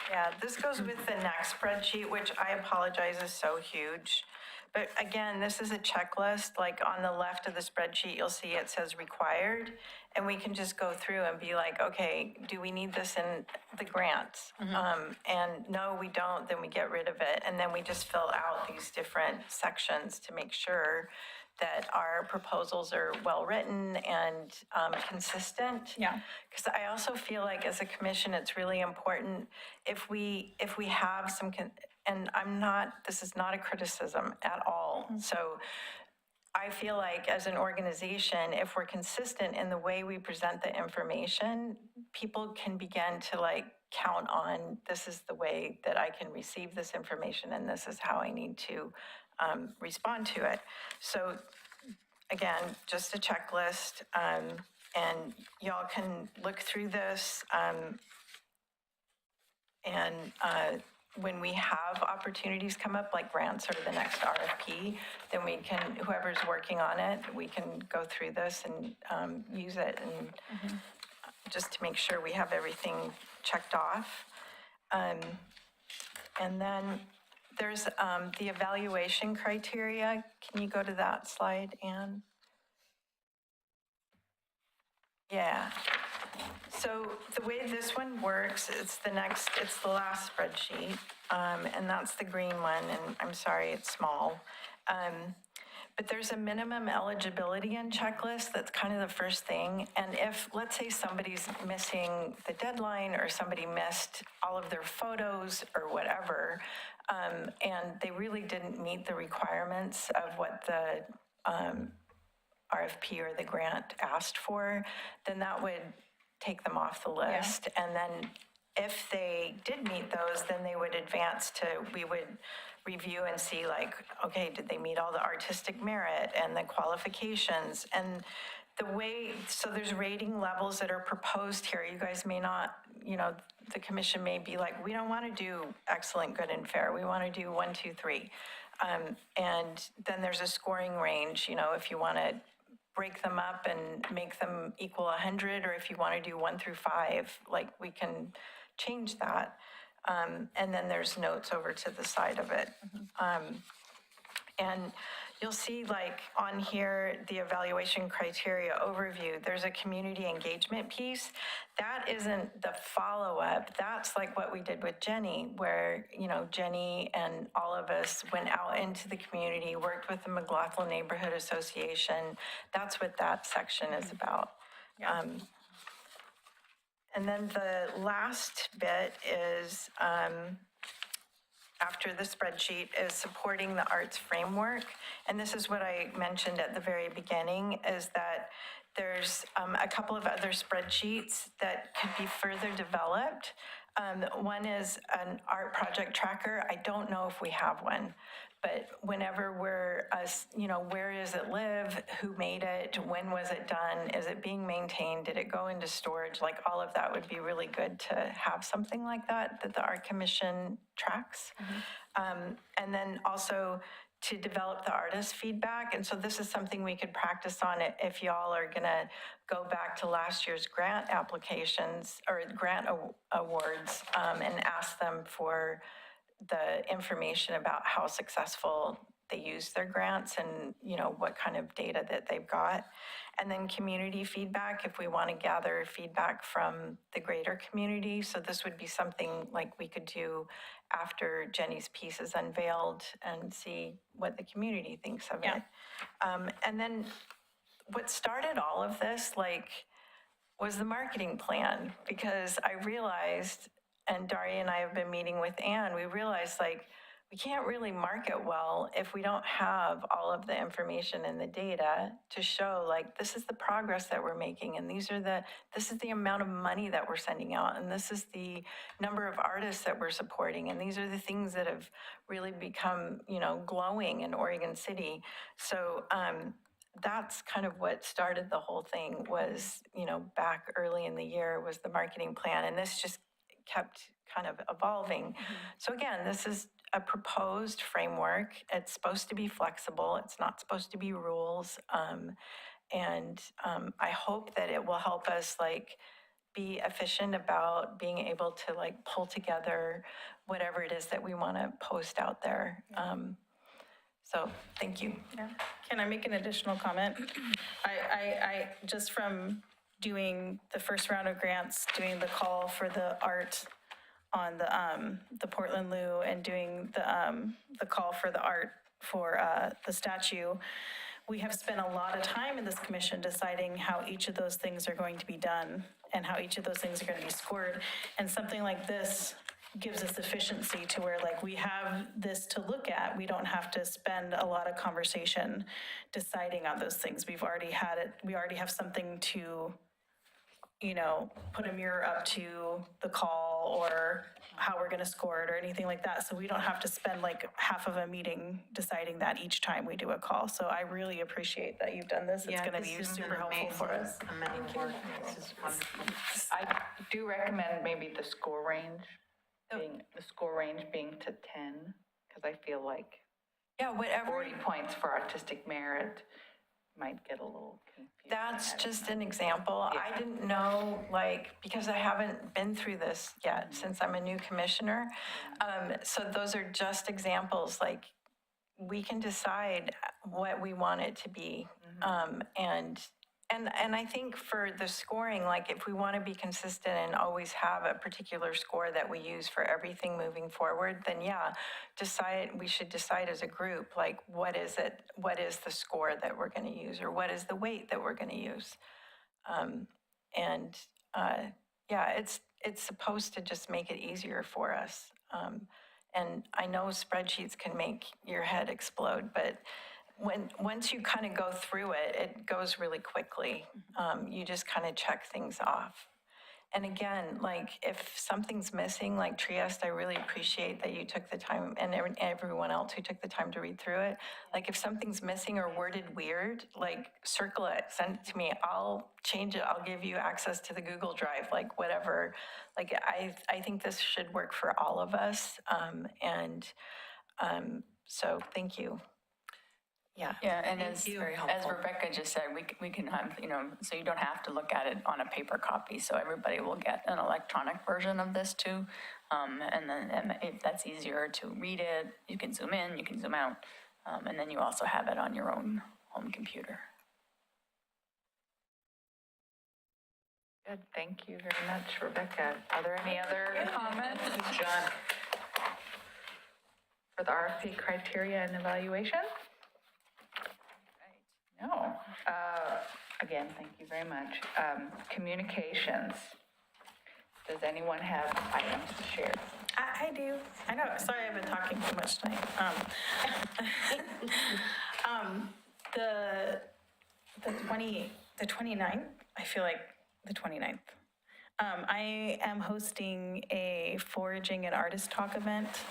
Yeah, this goes with the next spreadsheet, which I apologize is so huge. But again, this is a checklist, like on the left of the spreadsheet, you'll see it says required. And we can just go through and be like, okay, do we need this in the grants? And no, we don't, then we get rid of it. And then we just fill out these different sections to make sure that our proposals are well-written and consistent. Yeah. Because I also feel like as a commission, it's really important if we have some, and this is not a criticism at all. So I feel like as an organization, if we're consistent in the way we present the information, people can begin to like count on, this is the way that I can receive this information and this is how I need to respond to it. So again, just a checklist, and y'all can look through this. When we have opportunities come up, like grants or the next RFP, then we can, whoever's working on it, we can go through this and use it and just to make sure we have everything checked off. And then there's the evaluation criteria. Can you go to that slide, Anne? Yeah. So the way this one works, it's the last spreadsheet, and that's the green one, and I'm sorry, it's small. But there's a minimum eligibility and checklist, that's kind of the first thing. And if, let's say somebody's missing the deadline or somebody missed all of their photos or whatever, and they really didn't meet the requirements of what the RFP or the grant asked for, then that would take them off the list. And then if they did meet those, then they would advance to, we would review and see like, okay, did they meet all the artistic merit and the qualifications? And the way, so there's rating levels that are proposed here. You guys may not, the commission may be like, we don't want to do excellent, good, and fair. We want to do 1, 2, 3. And then there's a scoring range, if you want to break them up and make them equal 100, or if you want to do 1 through 5, like we can change that. And then there's notes over to the side of it. And you'll see like on here, the evaluation criteria overview, there's a community engagement piece. That isn't the follow-up. That's like what we did with Jenny, where, Jenny and all of us went out into the community, worked with the McLaughlin Neighborhood Association. That's what that section is about. And then the last bit is, after the spreadsheet, is supporting the arts framework. And this is what I mentioned at the very beginning, is that there's a couple of other spreadsheets that could be further developed. One is an art project tracker. I don't know if we have one, but whenever where does it live? Who made it? When was it done? Is it being maintained? Did it go into storage? Like all of that would be really good to have something like that the Art Commission tracks. And then also to develop the artist feedback. And so this is something we could practice on it if y'all are gonna go back to last year's grant applications or grant awards and ask them for the information about how successful they use their grants and, what kind of data that they've got. And then community feedback, if we want to gather feedback from the greater community. So this would be something like we could do after Jenny's piece is unveiled and see what the community thinks of it. And then what started all of this, was the marketing plan, because I realized, and Daria and I have been meeting with Anne, we realized we can't really market well if we don't have all of the information and the data to show this is the progress that we're making, and this is the amount of money that we're sending out, and this is the number of artists that we're supporting, and these are the things that have really become, glowing in Oregon City. So that's kind of what started the whole thing was, back early in the year was the marketing plan, and this just kept kind of evolving. So again, this is a proposed framework. It's supposed to be flexible. It's not supposed to be rules. And I hope that it will help us be efficient about being able to pull together whatever it is that we want to post out there. So thank you. Can I make an additional comment? I just from doing the first round of grants, doing the call for the art on the Portland Lou, and doing the call for the art for the statue, we have spent a lot of time in this commission deciding how each of those things are going to be done and how each of those things are going to be scored. And something like this gives us efficiency to where we have this to look at. We don't have to spend a lot of conversation deciding on those things. We've already had it. We already have something to, put a mirror up to the call or how we're going to score it or anything like that. So we don't have to spend half of a meeting deciding that each time we do a call. So I really appreciate that you've done this. It's going to be super helpful for us. This is wonderful. I do recommend maybe the score range being to 10, because I feel like Whatever. 40 points for artistic merit might get a little confusing. That's just an example. Yeah. I didn't know, because I haven't been through this yet since I'm a new commissioner. So those are just examples. We can decide what we want it to be. And I think for the scoring, if we want to be consistent and always have a particular score that we use for everything moving forward, then we should decide as a group, what is the score that we're going to use, or what is the weight that we're going to use. It's supposed to just make it easier for us. And I know spreadsheets can make your head explode, but once you kind of go through it, it goes really quickly. You just kind of check things off. And again, if something's missing, Trieste, I really appreciate that you took the time, and everyone else who took the time to read through it. If something's missing or worded weird, circle it, send it to me. I'll change it. I'll give you access to the Google Drive, whatever. I think this should work for all of us. So thank you. Yeah, and as Rebecca just said, we can have, so you don't have to look at it on a paper copy. So everybody will get an electronic version of this too. And if that's easier to read it, you can zoom in, you can zoom out. And then you also have it on your own home computer. Good, thank you very much, Rebecca. Are there any other comments? John? For the RFP Criteria and Evaluation? No. Again, thank you very much. Communications. Does anyone have items to share? I do. I know. Sorry, I've been talking too much tonight. The 29th, I feel like the 29th. I am hosting a foraging and artist talk event.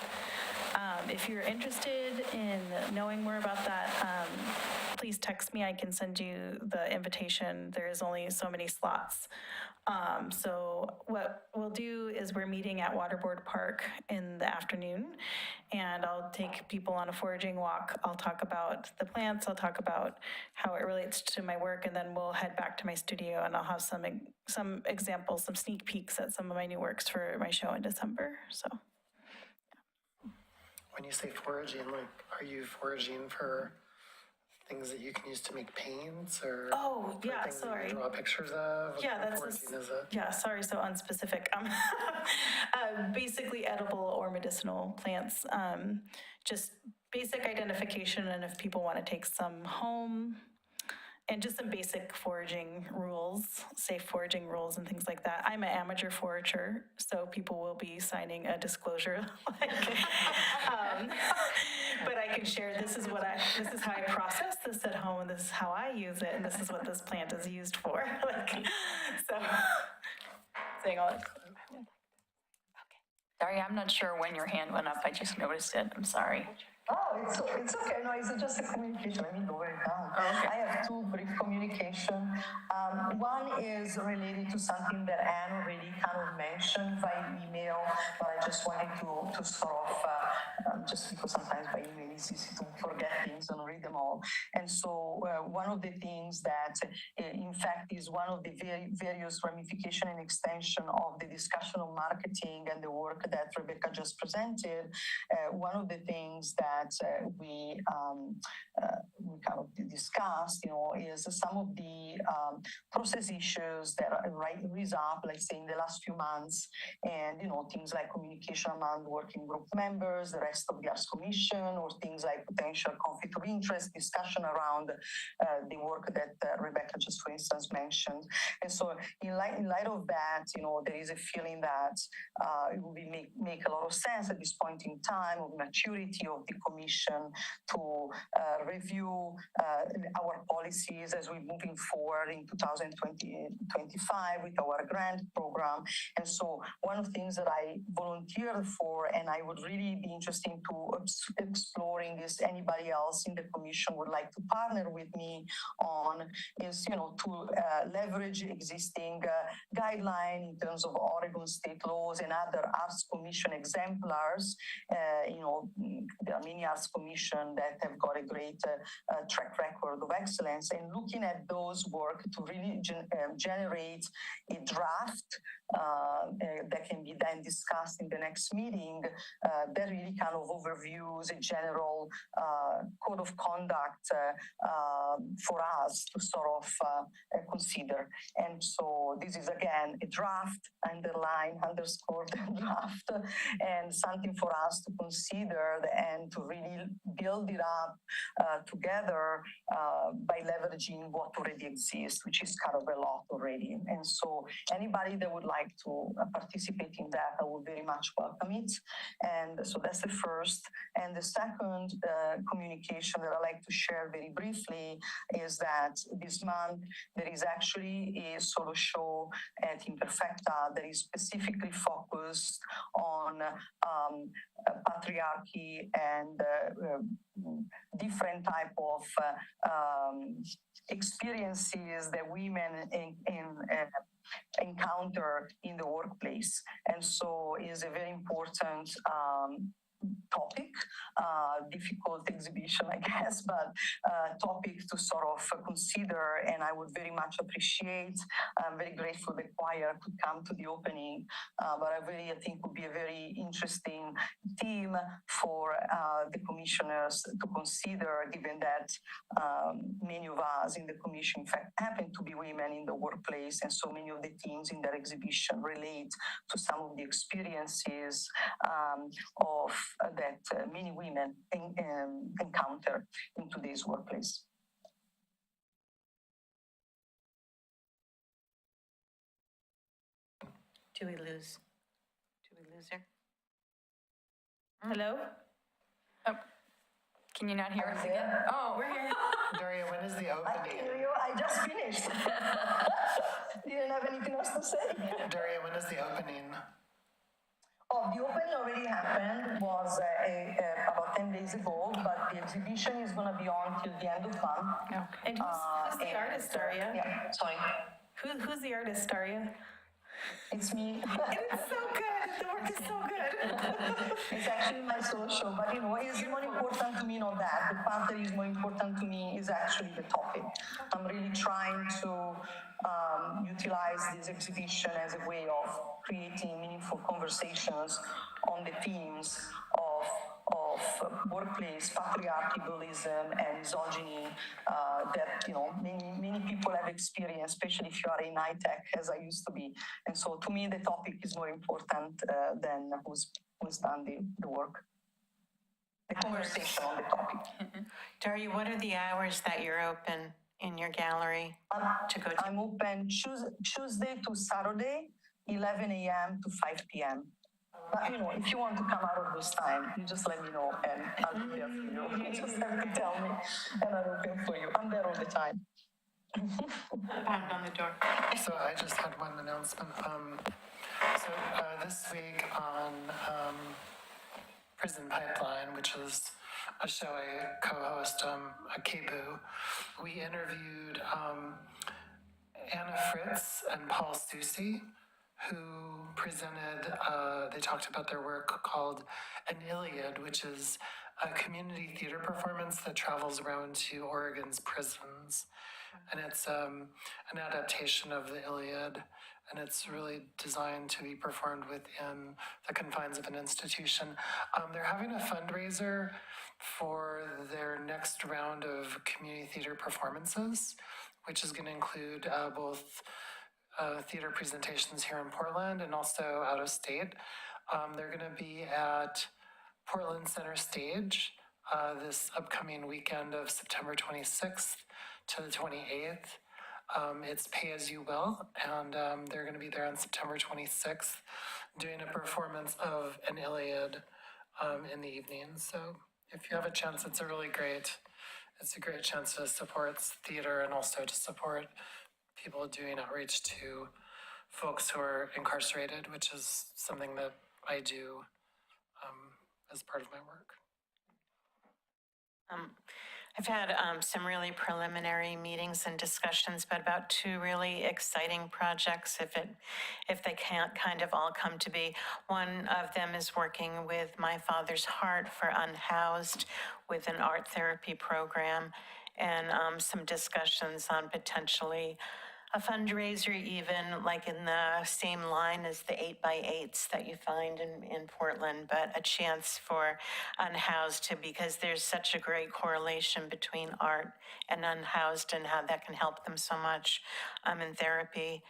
If you're interested in knowing more about that, please text me. I can send you the invitation. There is only so many slots. So what we'll do is we're meeting at Waterboard Park in the afternoon, and I'll take people on a foraging walk. I'll talk about the plants. I'll talk about how it relates to my work, and then we'll head back to my studio, and I'll have some examples, some sneak peeks at some of my new works for my show in December. So. When you say foraging, are you foraging for things that you can use to make paints or Oh, for yeah, things that sorry. you draw pictures of? What Yeah, kind of that's foraging is it? yeah, sorry, so unspecific. Basically edible or medicinal plants. Just basic identification, and if people want to take some home, and just some basic foraging rules, safe foraging rules and things like that. I'm an amateur forager, so people will be signing a disclosure. But I can share, this is how I process this at home, and this is how I use it, and this is what this plant is used for. So, saying all that. Daria, I'm not sure when your hand went up. I just noticed it. I'm sorry. Oh, it's okay. No, it's just a communication. Let me lower it down. Okay. I have two brief communication. One is related to something that Anne already kind of mentioned by email, but I just wanted to sort of, just because sometimes by email it's easy to forget things and read them all. And so one of the things that, in fact, is one of the various ramification and extension of the discussion on marketing and the work that Rebecca just presented, one of the things that we kind of discussed, is some of the process issues that rise up, let's say, in the last few months, and things like communication among working group members, the rest of the Arts Commission, or things like potential conflict of interest, discussion around the work that Rebecca just, for instance, mentioned. And so, in light of that, there is a feeling that it would make a lot of sense at this point in time of maturity of the Commission to review our policies as we're moving forward in 2025 with our grant program. And so one of the things that I volunteered for, and I would really be interested to exploring is anybody else in the Commission would like to partner with me on, is to leverage existing guideline in terms of Oregon state laws and other Arts Commission exemplars. There are many Arts Commission that have got a great track record of excellence, and looking at those work to really generate a draft that can be then discussed in the next meeting that really kind of overviews a general code of conduct for us to sort of consider. And so this is again a draft, underscored draft, and something for us to consider and to really build it up together by leveraging what already exists, which is kind of a lot already. And so anybody that would like to participate in that, I would very much welcome it. And so that's the first. And the second communication that I'd like to share very briefly is that this month there is actually a solo show at Imperfecta that is specifically focused on patriarchy and different type of experiences that women encounter in the workplace. And so it is a very important topic, difficult exhibition, I guess, but topic to sort of consider. And I would very much appreciate, I'm very grateful the choir could come to the opening, but I think would be a very interesting theme for the commissioners to consider, given that many of us in the commission, in fact, happen to be women in the workplace, and so many of the themes in that exhibition relate to some of the experiences of that many women encounter in today's workplace. Do we lose her? Hello? Can you not hear us again? Oh, we're here. Daria, when is the I opening? hear you. I just finished. You didn't have anything else to say? Daria, when is the opening? Oh, the opening already happened, was about 10 days ago, but the exhibition is going to be on till the end of the month. And who's the artist, Daria? Yeah, sorry. Who's the artist, Daria? It's me. It's so good. The work is so good. It's actually my solo show, but it's more important to me not that. The part that is more important to me is actually the topic. I'm really trying to utilize this exhibition as a way of creating meaningful conversations on the themes of workplace patriarchy, bullyism, and misogyny that many people have experienced, especially if you are in high tech, as I used to be. And so, to me, the topic is more important than who's done the work. The conversation on the topic. Daria, what are the hours that you're open in your gallery to go to? I'm open Tuesday to Saturday, 11 a.m. to 5 p.m. But if you want to come out of this time, you just let me know and I'll be there for you. You just have to tell me and I'm open for you. I'm there all the time. Pound on the door. So I just had one announcement. This week on Prison Pipeline, which is a show I co-host at KBOO, we interviewed Anna Fritz and Paul Susi, who presented, they talked about their work called An Iliad, which is a community theater performance that travels around to Oregon's prisons. And it's an adaptation of the Iliad, and it's really designed to be performed within the confines of an institution. They're having a fundraiser for their next round of community theater performances, which is going to include both theater presentations here in Portland and also out of state. They're going to be at Portland Center Stage this upcoming weekend of September 26th to the 28th. It's Pay As You Will, and they're going to be there on September 26th doing a performance of An Iliad in the evening. So if you have a chance, it's a great chance to support theater and also to support people doing outreach to folks who are incarcerated, which is something that I do as part of my work. I've had some really preliminary meetings and discussions, but about two really exciting projects, if they can't kind of all come to be. One of them is working with My Father's Heart for Unhoused with an art therapy program, and some discussions on potentially a fundraiser, even like in the same line as the 8x8s that you find in Portland, but a chance for unhoused because there's such a great correlation between art and unhoused and how that can help them so much in therapy.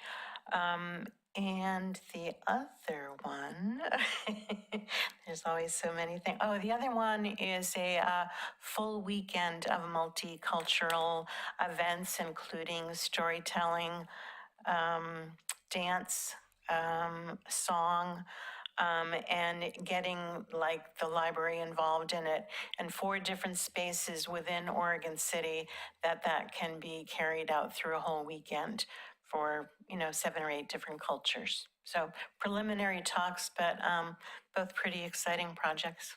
And the other one, there's always so many things. Oh, the other one is a full weekend of multicultural events, including storytelling, dance, song, and getting like the library involved in it, and 4 different spaces within Oregon City that can be carried out through a whole weekend for 7 or 8 different cultures. So preliminary talks, but both pretty exciting projects.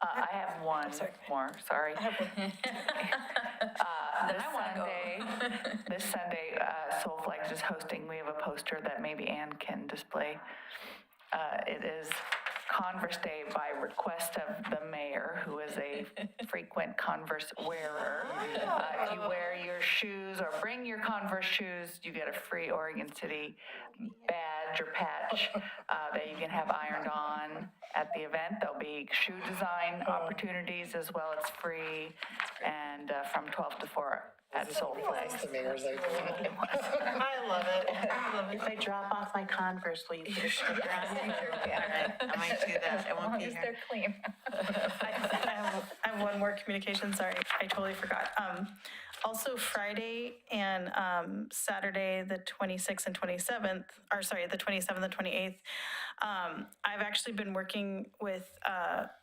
I have one more, sorry. This Sunday, Soulflex is hosting, we have a poster that maybe Ann can display. It is Converse Day by request of the mayor, who is a frequent Converse wearer. If you wear your shoes or bring your Converse shoes, you get a free Oregon City badge or patch that you can have ironed on at the event. There'll be shoe design opportunities as well. It's free, and from 12 to 4 at Soulflex. The mayor's idea. I love it. If I drop off my Converse, will you put a sticker on it? All right, I might do that. I won't be here. They're clean. I have one more communication, sorry, I totally forgot. Also Friday and Saturday, the 26th and 27th, or sorry, the 27th and 28th, I've actually been working with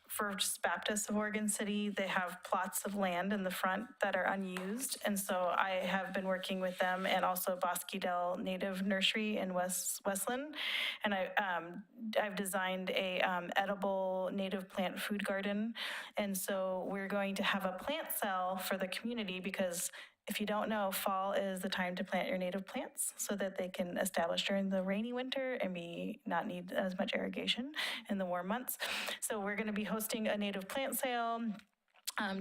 First Baptist of Oregon City. They have plots of land in the front that are unused, and so I have been working with them, and also Bosque Dell Native Nursery in Westland, and I've designed a edible native plant food garden, and so we're going to have a plant sale for the community because if you don't know, fall is the time to plant your native plants so that they can establish during the rainy winter and not need as much irrigation in the warm months. So we're going to be hosting a native plant sale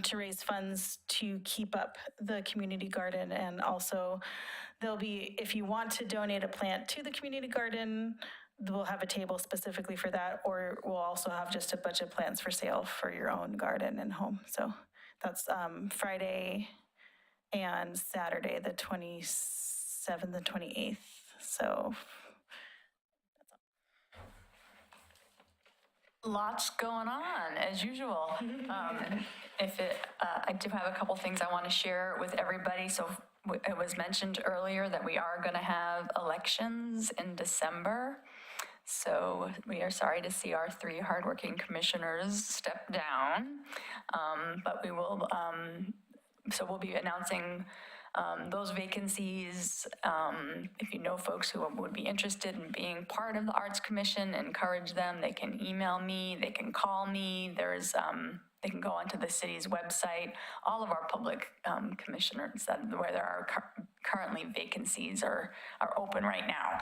to raise funds to keep up the community garden, and also there'll be, if you want to donate a plant to the community garden, we'll have a table specifically for that, or we'll also have just a bunch of plants for sale for your own garden and home. So that's Friday and Saturday, the 27th and 28th. So Lots going on, as usual. I do have a couple things I want to share with everybody. So it was mentioned earlier that we are going to have elections in December. So we are sorry to see our 3 hardworking commissioners step down, but we will. So we'll be announcing those vacancies. If you know folks who would be interested in being part of the Arts Commission, encourage them. They can email me, they can call me. They can go onto the city's website. All of our public commissioners where there are currently vacancies are open right now.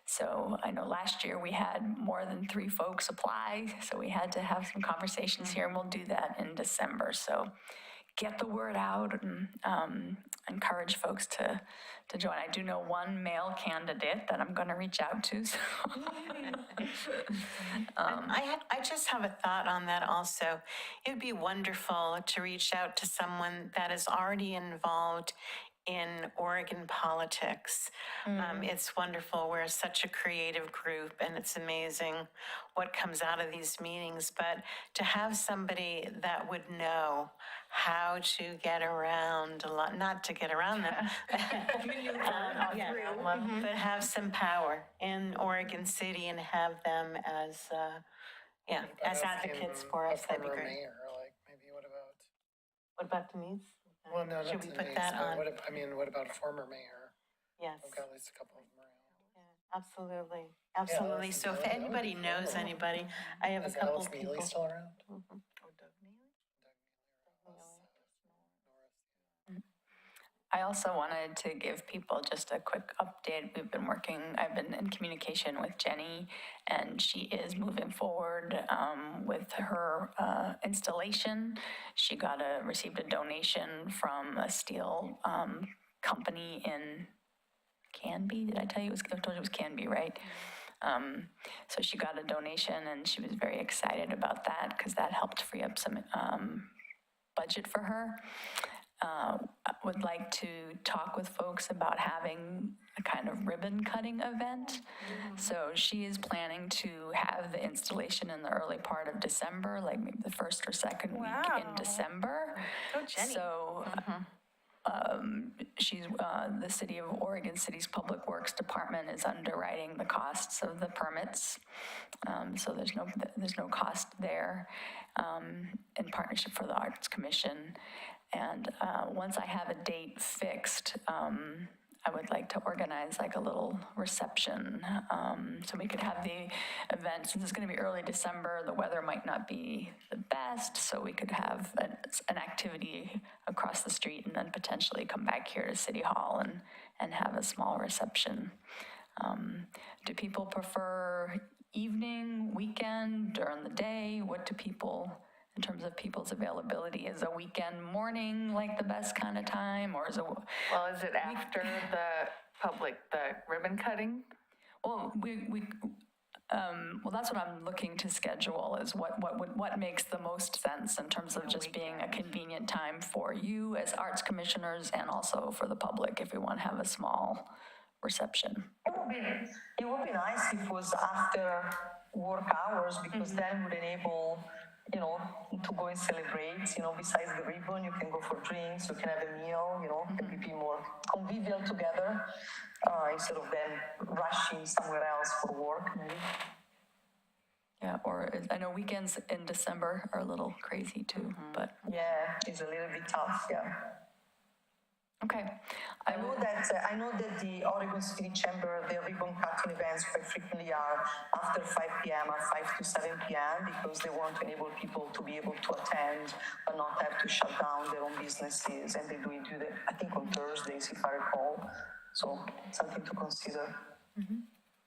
So I know last year we had more than 3 folks apply, so we had to have some conversations here, and we'll do that in December. So get the word out and encourage folks to join. I do know one male candidate that I'm going to reach out to. So. I just have a thought on that also. It would be wonderful to reach out to someone that is already involved in Oregon politics. It's wonderful. We're such a creative group, and it's amazing what comes out of these meetings. But to have somebody that would know how to get around a lot, not to get around them, but have some power in Oregon City and have them as, as advocates for us, that'd be former great. mayor, like, maybe What about Denise? well, no, not Should we put Denise, that but on? what about a former mayor? Yes. We've got at least a couple of them around. Yeah, absolutely, absolutely. that's So if another- that would anybody be knows cool. anybody, I have a Is couple Alice of Neely people. still around? I also wanted to give people just a quick update. I've been in communication with Jenny, and she is moving forward with her installation. She received a donation from a steel company in Canby. Did I tell you I told you it was Canby, right? So she got a donation, and she was very excited about that because that helped free up some budget for her. I would like to talk with folks about having a kind of ribbon cutting event. So she is planning to have the installation in the early part of December, like maybe the first or second week in December. Go Jenny. So she's the City of Oregon City's Public Works Department is underwriting the costs of the permits. So there's no cost there in partnership for the Arts Commission. And once I have a date fixed, I would like to organize like a little reception. So we could have the event, since it's going to be early December, the weather might not be the best, so we could have an activity across the street and then potentially come back here to City Hall and have a small reception. Do people prefer evening, weekend, during the day? What do people, in terms of people's availability, is a weekend morning like the best kind of time, or is it? Well, is it after the ribbon cutting? Well, well, that's what I'm looking to schedule, is what makes the most sense in terms of just being a convenient time for you as arts commissioners and also for the public if we want to have a small reception. It would be nice if it was after work hours, because then would enable, to go and celebrate, besides the ribbon, you can go for drinks, you can have a meal, and be more convivial together, instead of then rushing somewhere else for work, maybe. Yeah, I know weekends in December are a little crazy too, but. Yeah, it's a little bit tough, yeah. Okay. I know that the Oregon City Chamber, their ribbon cutting events quite frequently are after 5 p.m. or 5 to 7 p.m. because they want to enable people to be able to attend but not have to shut down their own businesses. And they do it, I think, on Thursdays, if I recall. So something to consider.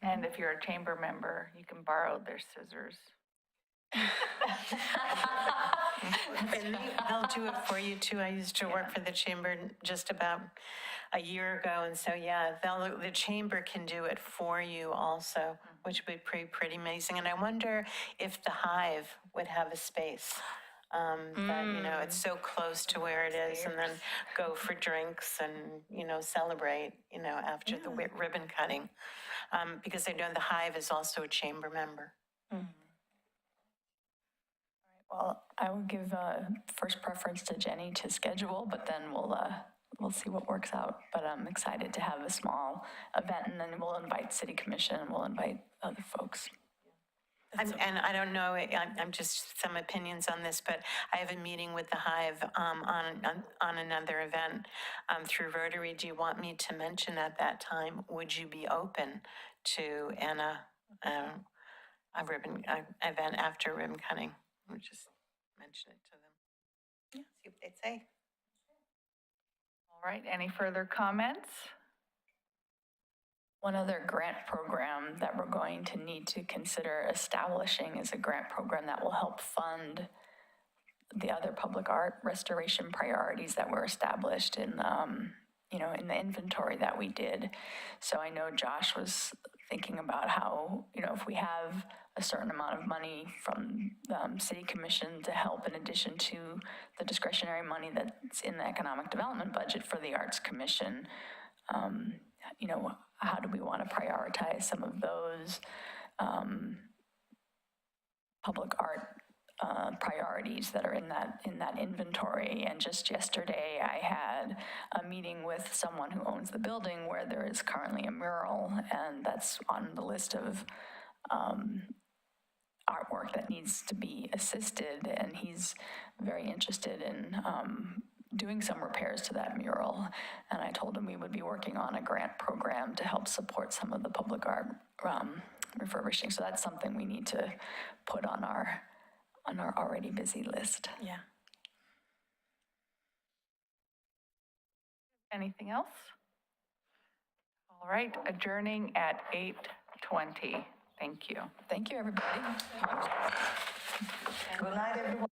And if you're a chamber member, you can borrow their scissors. And they'll do it for you too. I used to work for the chamber just about a year ago, and so yeah, the chamber can do it for you also, which would be pretty amazing. And I wonder if the Hive would have a space. That, it's so close to where it is, and then go for drinks and, celebrate, after the ribbon cutting. Because I know the Hive is also a chamber member. Well, I will give first preference to Jenny to schedule, but then we'll see what works out. But I'm excited to have a small event, and then we'll invite City Commission, and we'll invite other folks. And I don't know, I'm just some opinions on this, but I have a meeting with the Hive on another event through Rotary. Do you want me to mention at that time, would you be open to Anna, a ribbon event after ribbon cutting? We'll just mention it to them. See what they say. All right, any further comments? One other grant program that we're going to need to consider establishing is a grant program that will help fund the other public art restoration priorities that were established in the inventory that we did. So I know Josh was thinking about how, if we have a certain amount of money from the City Commission to help in addition to the discretionary money that's in the Economic Development budget for the Arts Commission, how do we want to prioritize some of those public art priorities that are in that inventory? And just yesterday, I had a meeting with someone who owns the building where there is currently a mural, and that's on the list of artwork that needs to be assisted, and he's very interested in doing some repairs to that mural. And I told him we would be working on a grant program to help support some of the public art refurbishing. So that's something we need to put on our already busy list. Yeah. Anything else? All right, adjourning at 8:20. Thank you. Thank you, everybody. Good night, everyone.